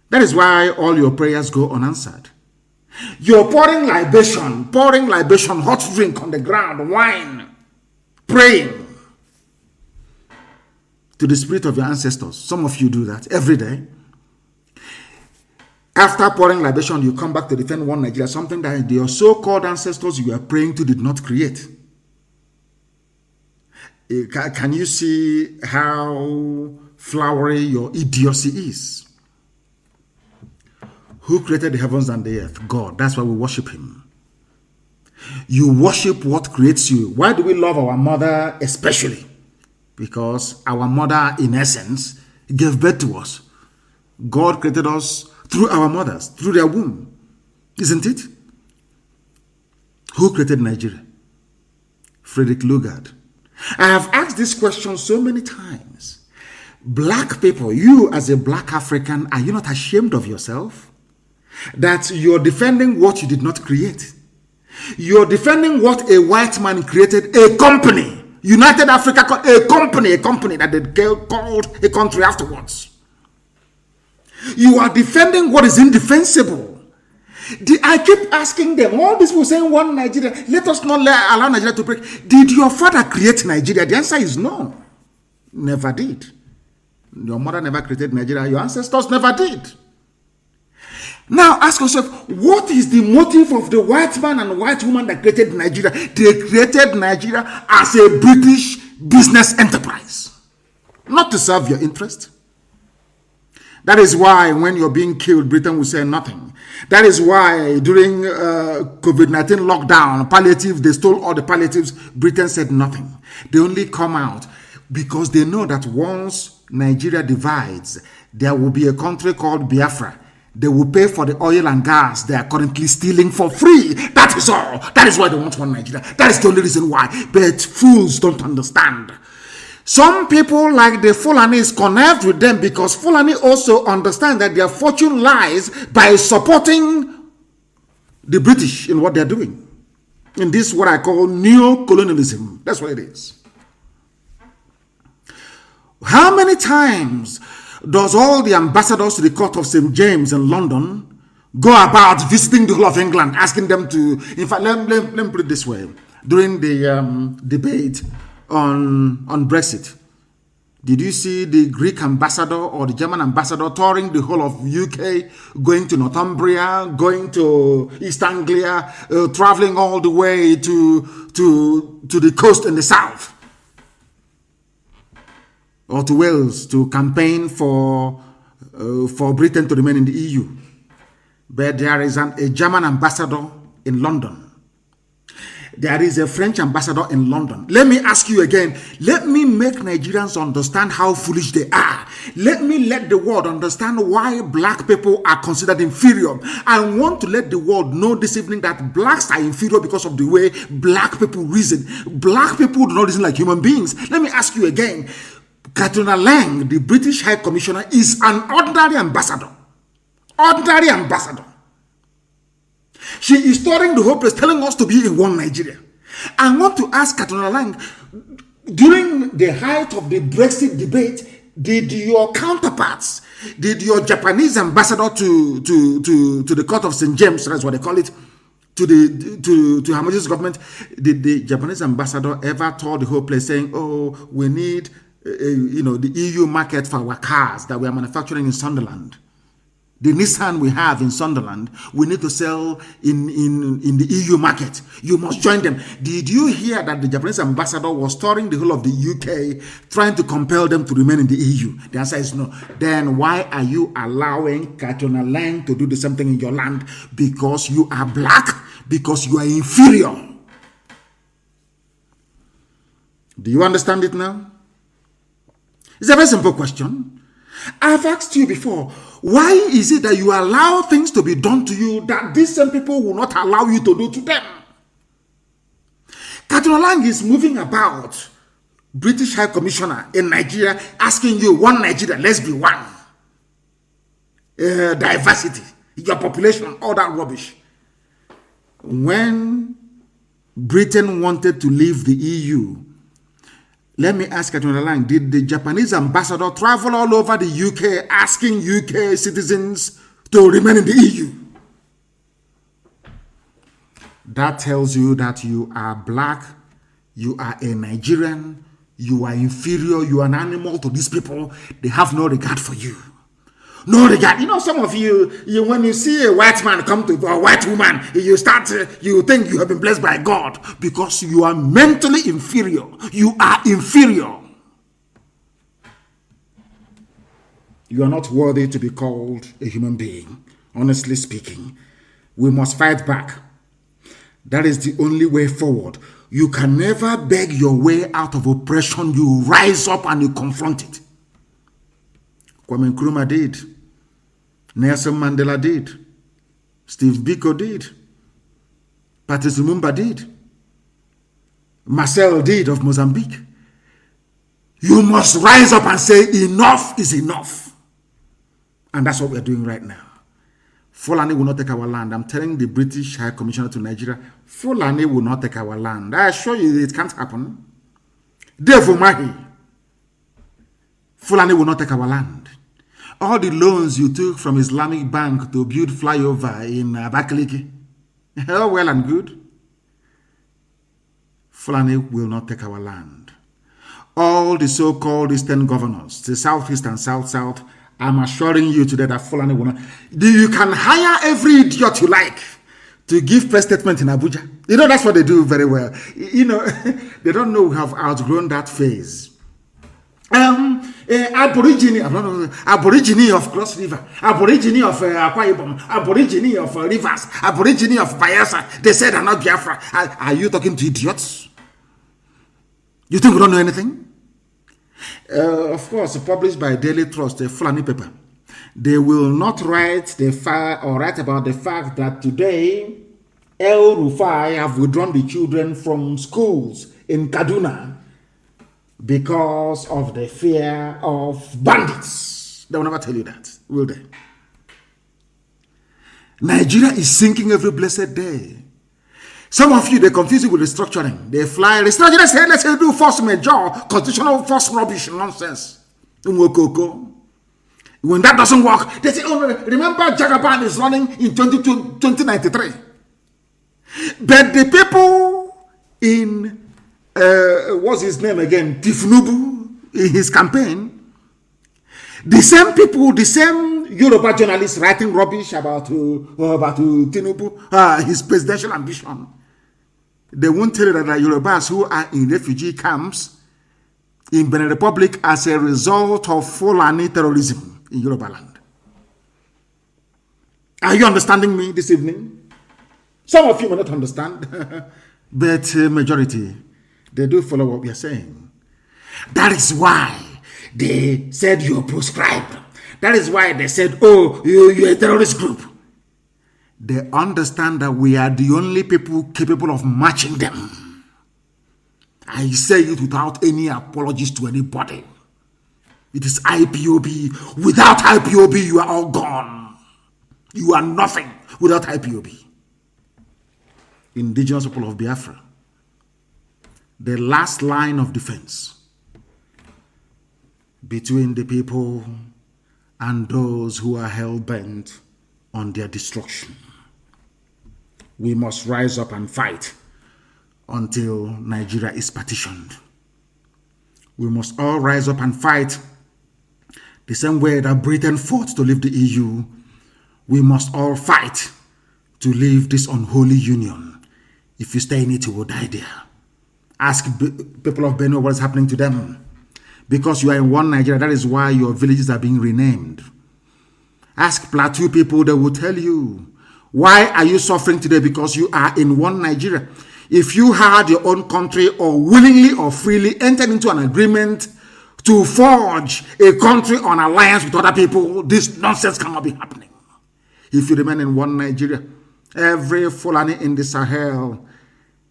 That is why all your prayers go unanswered. You're pouring libation, hot drink on the ground, wine, praying to the spirit of your ancestors. Some of you do that every day. After pouring libation, you come back to defend one Nigeria, something that your so-called ancestors you are praying to did not create. Can you see how flowery your idiocy is? Who created the heavens and the earth? God. That's why we worship him. You worship what creates you. Why do we love our mother especially? Because our mother, in essence, gave birth to us. God created us through our mothers, through their womb. Isn't it? Who created Nigeria? Frederick Lugard. I have asked this question so many times. Black people, you as a black African, are you not ashamed of yourself? That you're defending what you did not create. You're defending what a white man created, a company, United Africa, a company that they called a country afterwards. You are defending what is indefensible. I keep asking them, all these people saying one Nigeria, let us not allow Nigeria to break. Did your father create Nigeria? The answer is no. Never did. Your mother never created Nigeria. Your ancestors never did. Now ask yourself, what is the motive of the white man and white woman that created Nigeria? They created Nigeria as a British business enterprise, not to serve your interest. That is why when you're being killed, Britain will say nothing. That is why during COVID-19 lockdown, palliative, they stole all the palliatives, Britain said nothing. They only come out because they know that once Nigeria divides, there will be a country called Biafra. They will pay for the oil and gas they are currently stealing for free. That is all. That is why they want one Nigeria. That is the only reason why. But fools don't understand. Some people like the Fulanis connect with them because Fulani also understand that their fortune lies by supporting the British in what they're doing. And this is what I call neocolonialism. That's what it is. How many times does all the ambassadors to the court of St. James in London go about visiting the whole of England, asking them to, in fact, let me put it this way. During the debate on Brexit, did you see the Greek ambassador or the German ambassador touring the whole of UK, going to Northumbria, going to East Anglia, traveling all the way to the coast in the south? Or to Wales to campaign for Britain to remain in the EU. But there is a German ambassador in London. There is a French ambassador in London. Let me ask you again. Let me make Nigerians understand how foolish they are. Let the world understand why black people are considered inferior. I want to let the world know this evening that blacks are inferior because of the way black people reason. Black people do not reason like human beings. Let me ask you again. Katrina Lang, the British High Commissioner, is an ordinary ambassador. Ordinary ambassador. She is touring the whole place, telling us to be in one Nigeria. I want to ask Katrina Lang, during the height of the Brexit debate, did your counterparts, did your Japanese ambassador to the court of St. James, that's what they call it, to Her Majesty's government, did the Japanese ambassador ever tour the whole place saying, oh, we need the EU market for our cars that we are manufacturing in Sunderland? The Nissan we have in Sunderland, we need to sell in the EU market. You must join them. Did you hear that the Japanese ambassador was touring the whole of the UK, trying to compel them to remain in the EU? The answer is no. Then why are you allowing Katrina Lang to do the same thing in your land? Because you are black, because you are inferior. Do you understand it now? It's a very simple question. I've asked you before, why is it that you allow things to be done to you that these same people will not allow you to do to them? Katrina Lang is moving about, British High Commissioner in Nigeria, asking you, one Nigeria, let's be one. Diversity, your population, all that rubbish. When Britain wanted to leave the EU, let me ask Katrina Lang, did the Japanese ambassador travel all over the UK asking UK citizens to remain in the EU? That tells you that you are black, you are a Nigerian, you are inferior, you are an animal to these people. They have no regard for you. No regard. Some of you, when you see a white man come to a white woman, you think you have been blessed by God because you are mentally inferior. You are inferior. You are not worthy to be called a human being. Honestly speaking, we must fight back. That is the only way forward. You can never beg your way out of oppression. You rise up and you confront it. Kwame Nkrumah did. Nelson Mandela did. Steve Biko did. Patrice Lumumba did. Marcel did of Mozambique. You must rise up and say enough is enough. And that's what we're doing right now. Fulani will not take our land. I'm telling the British High Commissioner to Nigeria, Fulani will not take our land. I assure you it can't happen. Devumahi. Fulani will not take our land. All the loans you took from Islamic Bank to build flyover in Abakaliki, all well and good. Fulani will not take our land. All the so-called Eastern governors, the Southeast and South-South, I'm assuring you today that Fulani will not. You can hire every idiot you like to give press statement in Abuja. You know, that's what they do very well. You know, they don't know we have outgrown that phase. Aborigine of Cross River, Aborigine of Akwa Ibom, Aborigine of Rivers, Aborigine of Bayelsa. They said they're not Biafra. Are you talking to idiots? You think we don't know anything? Of course, published by Daily Trust, a Fulani paper. They will not write write about the fact that today El Rufai have withdrawn the children from schools in Kaduna because of the fear of bandits. They will never tell you that, will they? Nigeria is sinking every blessed day. Some of you, they confuse it with restructuring. They fly restructuring. Let's say do force major, constitutional force rubbish nonsense. When that doesn't work, they say, oh, remember Jagaban is running in 2093. But the people in what's his name again? Tifnubu, in his campaign, the same people, the same Yoruba journalists writing rubbish about Tinubu, his presidential ambition. They won't tell you that the Yorubas who are in refugee camps in Benin Republic as a result of Fulani terrorism in Yoruba land. Are you understanding me this evening? Some of you may not understand, but majority, they do follow what we are saying. That is why they said you're proscribed. That is why they said, oh, you're a terrorist group. They understand that we are the only people capable of matching them. I say it without any apologies to anybody. It is IPOB. Without IPOB, you are all gone. You are nothing without IPOB. Indigenous people of Biafra. The last line of defense between the people and those who are hell-bent on their destruction. We must rise up and fight until Nigeria is partitioned. We must all rise up and fight the same way that Britain fought to leave the EU. We must all fight to leave this unholy union. If you stay in it, you will die there. Ask people of Benue what is happening to them. Because you are in one Nigeria, that is why your villages are being renamed. Ask Plateau people, they will tell you. Why are you suffering today? Because you are in one Nigeria. If you had your own country or willingly or freely entered into an agreement to forge a country on alliance with other people, this nonsense cannot be happening. If you remain in one Nigeria, every Fulani in the Sahel,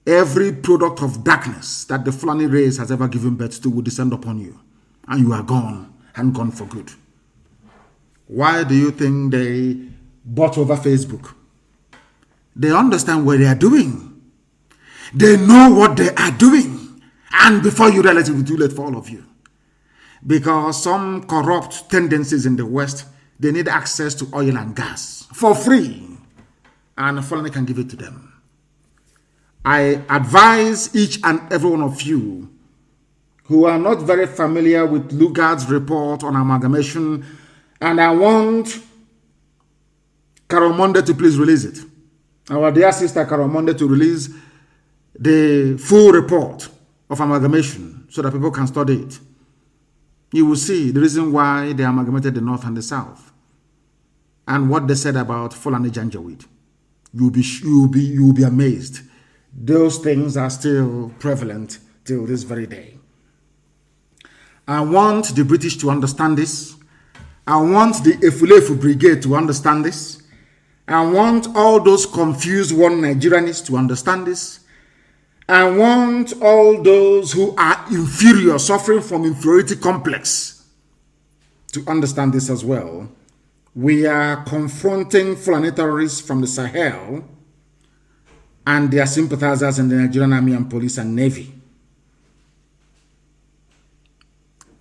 every product of darkness that the Fulani race has ever given birth to will descend upon you. And you are gone, and gone for good. Why do you think they bought over Facebook? They understand what they are doing. They know what they are doing. And before you realize it, will be too late for all of you. Because some corrupt tendencies in the West, they need access to oil and gas for free. And Fulani can give it to them. I advise each and every one of you who are not very familiar with Lugard's report on amalgamation, and I want Carol Monday to please release it. Our dear sister Carol Monday to release the full report of amalgamation so that people can study it. You will see the reason why they amalgamated the North and the South and what they said about Fulani Janjaweed. You'll be amazed. Those things are still prevalent till this very day. I want the British to understand this. I want the Efulefu Brigade to understand this. I want all those confused one Nigerianists to understand this. I want all those who are inferior, suffering from inferiority complex, to understand this as well. We are confronting Fulani terrorists from the Sahel and their sympathizers in the Nigerian Army and Police and Navy.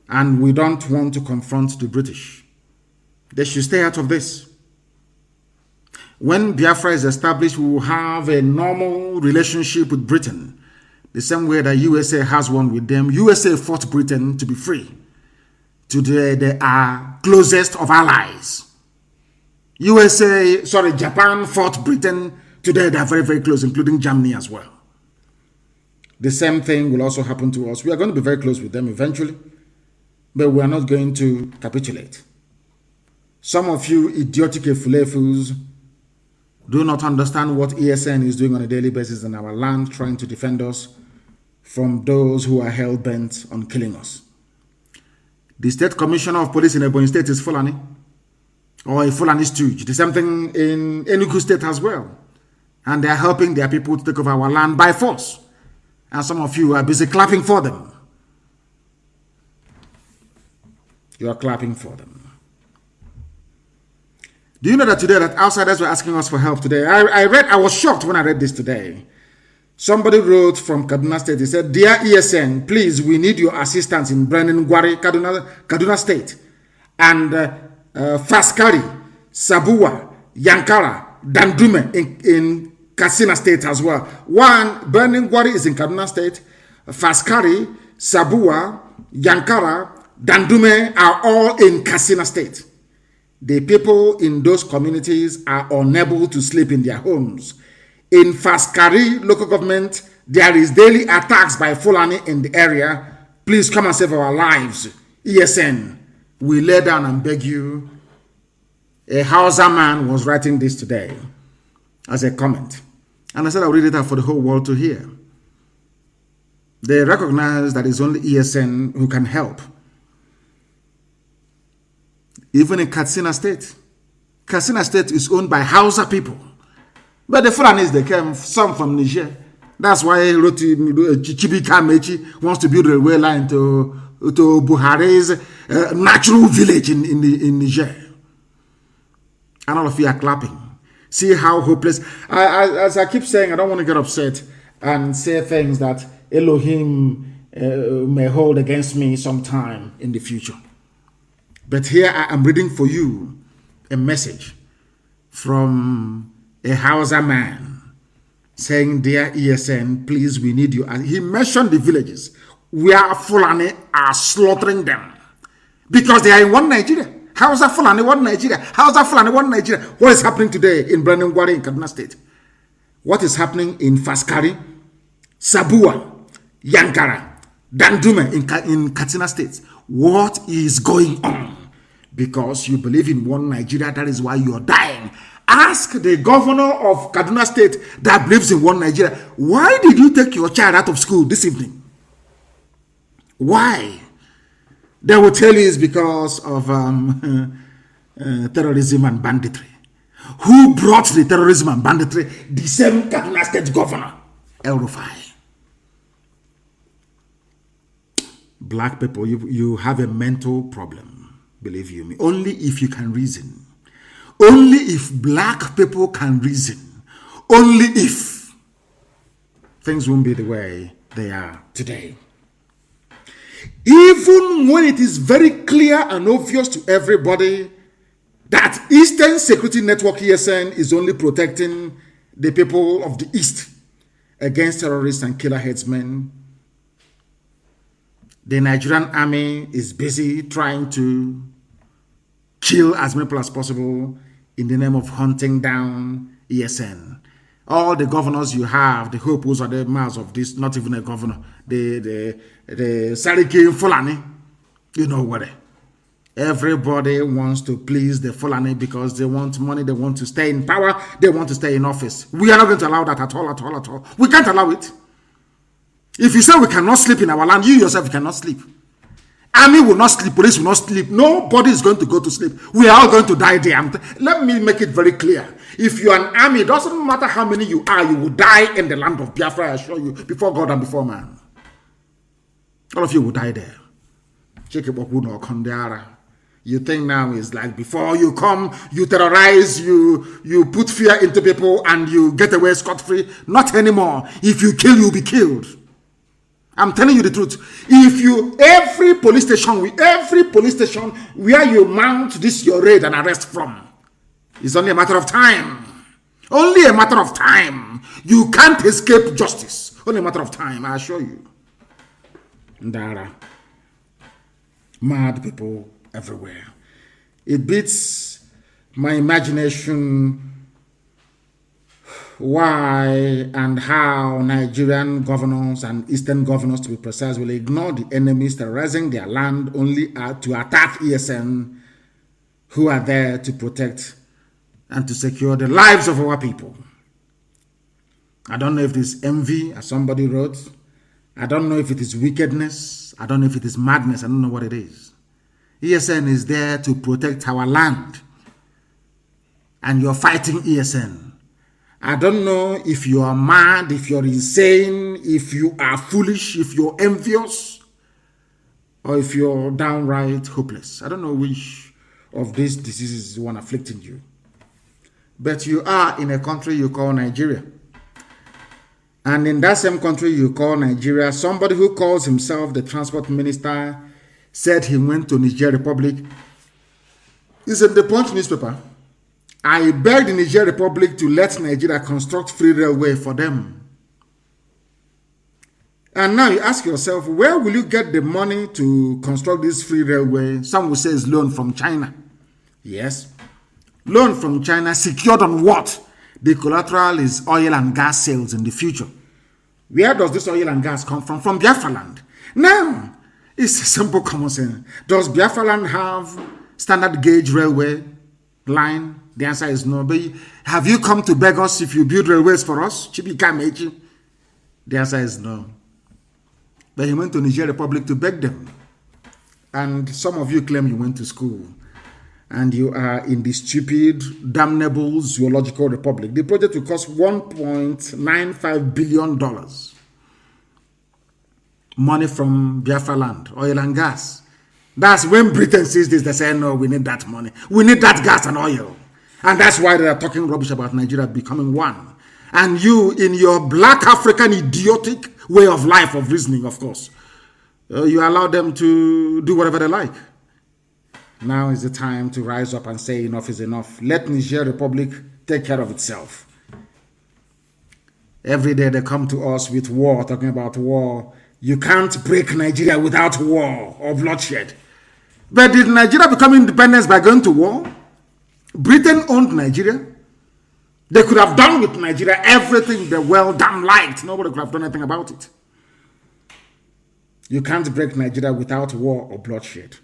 And we don't want to confront the British. They should stay out of this. When Biafra is established, we will have a normal relationship with Britain, the same way that USA has one with them. USA fought Britain to be free. Today, they are closest of allies. Japan fought Britain. Today, they are very, very close, including Germany as well. The same thing will also happen to us. We are going to be very close with them eventually, but we are not going to capitulate. Some of you idiotic efulefus do not understand what ESN is doing on a daily basis in our land, trying to defend us from those who are hell-bent on killing us. The State Commissioner of Police in Ebonyi State is Fulani, or a Fulani stooge. The same thing in Enugu State as well. And they are helping their people to take over our land by force. And some of you are busy clapping for them. You are clapping for them. Do you know that today that outsiders were asking us for help today? I was shocked when I read this today. Somebody wrote from Kaduna State. He said, "Dear ESN, please, we need your assistance in Brandon Gwari, Kaduna State, and Faskari, Sabua, Yankara, Dandume in Katsina State as well." One, Brandon Gwari is in Kaduna State. Faskari, Sabua, Yankara, Dandume are all in Katsina State. The people in those communities are unable to sleep in their homes. In Faskari local government, there is daily attacks by Fulani in the area. Please come and save our lives. ESN, we lay down and beg you. A Hausa man was writing this today as a comment. And I said I'll read it out for the whole world to hear. They recognize that it's only ESN who can help. Even in Katsina State. Katsina State is owned by Hausa people. But the Fulanis, they came, some from Niger. That's why Chibika Mechi wants to build a railway line to Buhari's natural village in Niger. And all of you are clapping. See how hopeless. As I keep saying, I don't want to get upset and say things that Elohim may hold against me sometime in the future. But here I am reading for you a message from a Hausa man saying, "Dear ESN, please, we need you." And he mentioned the villages where Fulani are slaughtering them because they are in one Nigeria. Hausa Fulani, one Nigeria. Hausa Fulani, one Nigeria. What is happening today in Brandon Gwari in Kaduna State? What is happening in Faskari, Sabua, Yankara, Dandume in Katsina State? What is going on? Because you believe in one Nigeria, that is why you are dying. Ask the governor of Kaduna State that believes in one Nigeria, why did you take your child out of school this evening? Why? They will tell you it's because of terrorism and banditry. Who brought the terrorism and banditry? The same Kaduna State governor, El Rufai. Black people, you have a mental problem, believe you me. Only if you can reason. Only if black people can reason. Only if things won't be the way they are today. Even when it is very clear and obvious to everybody that Eastern Security Network ESN is only protecting the people of the East against terrorists and killer headsmen, the Nigerian army is busy trying to kill as many people as possible in the name of hunting down ESN. All the governors you have, the Hopos are the mouths of this, not even a governor, the Sariki Fulani, you know what? Everybody wants to please the Fulani because they want money, they want to stay in power, they want to stay in office. We are not going to allow that at all. We can't allow it. If you say we cannot sleep in our land, you yourself cannot sleep. Army will not sleep, police will not sleep. Nobody is going to go to sleep. We are all going to die there. Let me make it very clear. If you are an army, it doesn't matter how many you are, you will die in the land of Biafra, I assure you, before God and before man. All of you will die there. You think now is like before you come, you terrorize, you put fear into people and you get away scot-free. Not anymore. If you kill, you'll be killed. I'm telling you the truth. Every police station where you mount this your raid and arrest from, it's only a matter of time. Only a matter of time. You can't escape justice. Only a matter of time, I assure you. Ndara. Mad people everywhere. It beats my imagination why and how Nigerian governors and Eastern governors, to be precise, will ignore the enemies terrorizing their land only to attack ESN, who are there to protect and to secure the lives of our people. I don't know if it is envy, as somebody wrote. I don't know if it is wickedness. I don't know if it is madness. I don't know what it is. ESN is there to protect our land. And you're fighting ESN. I don't know if you are mad, if you're insane, if you are foolish, if you're envious, or if you're downright hopeless. I don't know which of these diseases is one afflicting you. But you are in a country you call Nigeria. And in that same country you call Nigeria, somebody who calls himself the transport minister said he went to Niger Republic. It's in the Punch newspaper. I begged the Niger Republic to let Nigeria construct free railway for them. And now you ask yourself, where will you get the money to construct this free railway? Some will say it's loan from China. Yes. Loan from China secured on what? The collateral is oil and gas sales in the future. Where does this oil and gas come from? From Biafra land. Now, it's a simple common sense. Does Biafra land have standard gauge railway line? The answer is no. But have you come to beg us if you build railways for us? The answer is no. But he went to Niger Republic to beg them. And some of you claim you went to school. And you are in the stupid, damnable zoological republic. The project will cost $1.95 billion. Money from Biafra land, oil and gas. That's when Britain sees this, they say, no, we need that money. We need that gas and oil. And that's why they are talking rubbish about Nigeria becoming one. And you, in your black African idiotic way of life, of reasoning, of course, you allow them to do whatever they like. Now is the time to rise up and say enough is enough. Let Niger Republic take care of itself. Every day they come to us with war, talking about war. You can't break Nigeria without war or bloodshed. But did Nigeria become independent by going to war? Britain owned Nigeria. They could have done with Nigeria everything they well damn liked. Nobody could have done anything about it. You can't break Nigeria without war or bloodshed.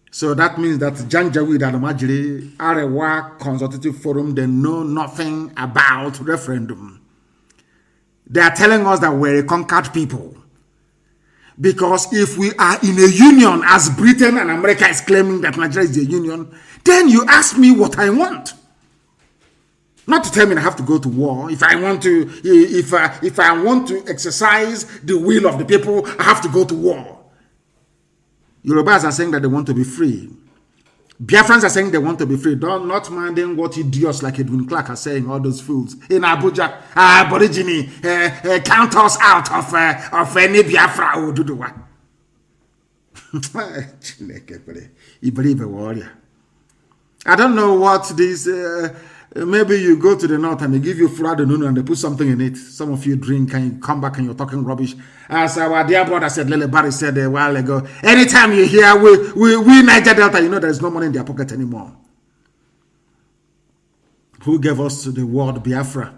So that means that Janjaweed and Amajiri, Arewa Consultative Forum, they know nothing about referendum. They are telling us that we're a conquered people. Because if we are in a union, as Britain and America is claiming that Nigeria is a union, then you ask me what I want. Not to tell me I have to go to war. If I want to exercise the will of the people, I have to go to war. Yorubas are saying that they want to be free. Biafrans are saying they want to be free. Not minding what idiots like Edwin Clark are saying, all those fools. In Abuja, Aborigine, count us out of any Biafra or Duduwa. You believe a warrior. I don't know what this... maybe you go to the north and they give you flour and they put something in it. Some of you drink and you come back and you're talking rubbish. As our dear brother said, Lele Barry said a while ago, anytime you hear we Niger Delta, you know there's no money in their pocket anymore. Who gave us the word Biafra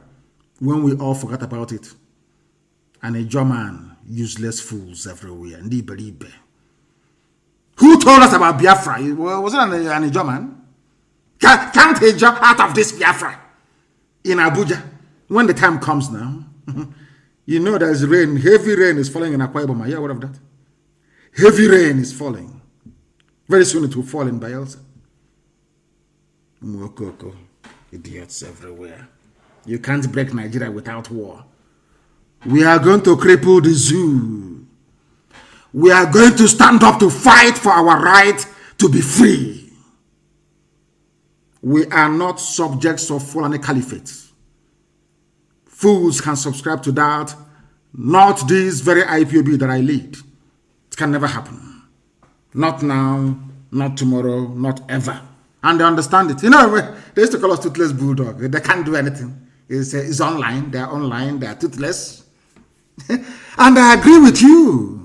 when we all forgot about it? And a German, useless fools everywhere. Who told us about Biafra? Was it an German? Can't a job out of this Biafra in Abuja when the time comes now? You know there's rain, heavy rain is falling in Akwa Ibom. Yeah, what of that? Heavy rain is falling. Very soon it will fall in Bayelsa. Mwokoko. Idiots everywhere. You can't break Nigeria without war. We are going to cripple the zoo. We are going to stand up to fight for our right to be free. We are not subjects of Fulani Caliphate. Fools can subscribe to that. Not this very IPOB that I lead. It can never happen. Not now, not tomorrow, not ever. And they understand it. You know, they used to call us toothless bulldog. They can't do anything. It's online. They're online. They're toothless. And I agree with you.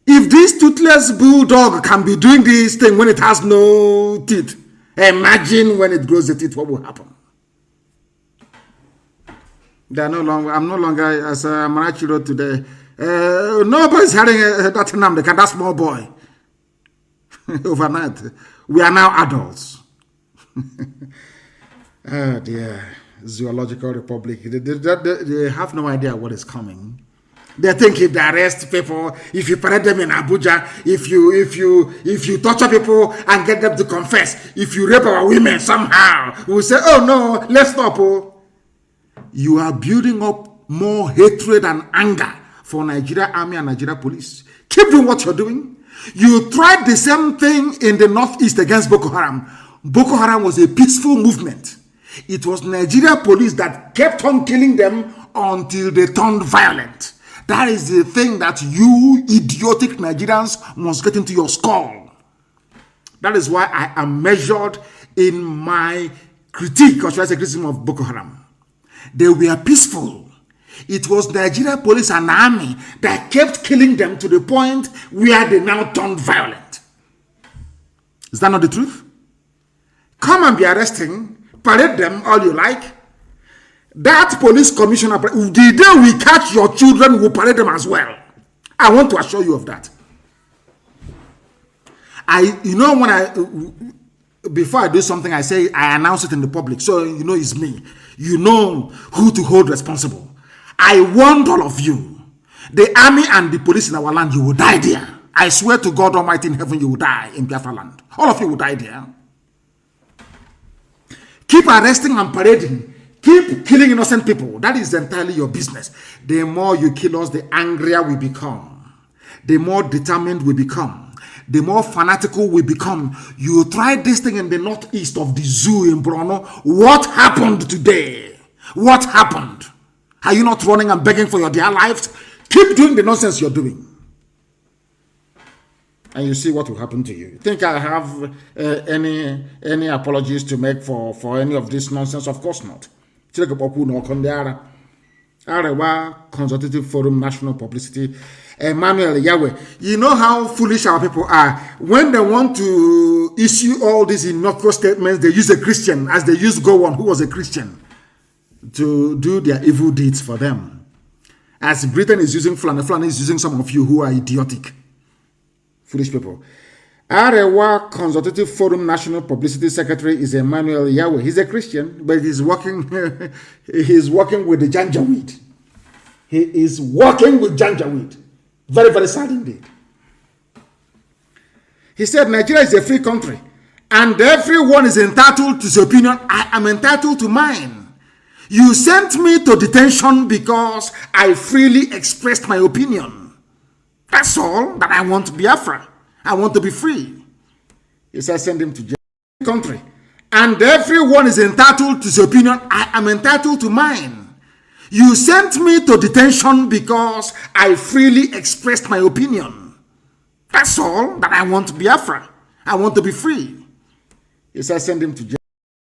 If this toothless bulldog can be doing this thing when it has no teeth, imagine when it grows the teeth, what will happen? They are no longer, I'm no longer, as Marachi wrote today, nobody's having that Nnamdi Kanu, that small boy. Overnight. We are now adults. Oh dear. Zoological Republic. They have no idea what is coming. They think if they arrest people, if you parade them in Abuja, if you torture people and get them to confess, if you rape our women somehow, we'll say, oh no, let's stop. Oh. You are building up more hatred and anger for Nigeria Army and Nigeria Police. Keep doing what you're doing. You tried the same thing in the Northeast against Boko Haram. Boko Haram was a peaceful movement. It was Nigeria Police that kept on killing them until they turned violent. That is the thing that you idiotic Nigerians must get into your skull. That is why I am measured in my critique, or should I say criticism of Boko Haram. They were peaceful. It was Nigeria Police and Army that kept killing them to the point where they now turned violent. Is that not the truth? Come and be arresting, parade them all you like. That police commissioner, the day we catch your children, we will parade them as well. I want to assure you of that. Before I do something, I say, I announce it in the public. So, you know, it's me. You know who to hold responsible. I warned all of you. The army and the police in our land, you will die there. I swear to God Almighty in heaven, you will die in Biafra land. All of you will die there. Keep arresting and parading. Keep killing innocent people. That is entirely your business. The more you kill us, the angrier we become. The more determined we become. The more fanatical we become. You tried this thing in the northeast of the zoo in Bruno. What happened today? What happened? Are you not running and begging for your dear lives? Keep doing the nonsense you're doing. And you see what will happen to you. Think I have any apologies to make for any of this nonsense? Of course not. Arewa Consultative Forum National Publicity, Emmanuel Yahweh. You know how foolish our people are. When they want to issue all these innocuous statements, they use a Christian, as they used Gowon, who was a Christian, to do their evil deeds for them. As Britain is using Fulani, Fulani is using some of you who are idiotic. Foolish people. Arewa Consultative Forum National Publicity Secretary is Emmanuel Yahweh. He's a Christian, but he's working he's working with the Janjaweed. He is working with Janjaweed. Very, very sad indeed. He said Nigeria is a free country and everyone is entitled to his opinion. I am entitled to mine. You sent me to detention because I freely expressed my opinion. That's all that I want Biafra. I want to be free. He said, send him to jail. Country. And everyone is entitled to his opinion. I am entitled to mine. You sent me to detention because I freely expressed my opinion. That's all that I want Biafra. I want to be free. He said, send him to jail.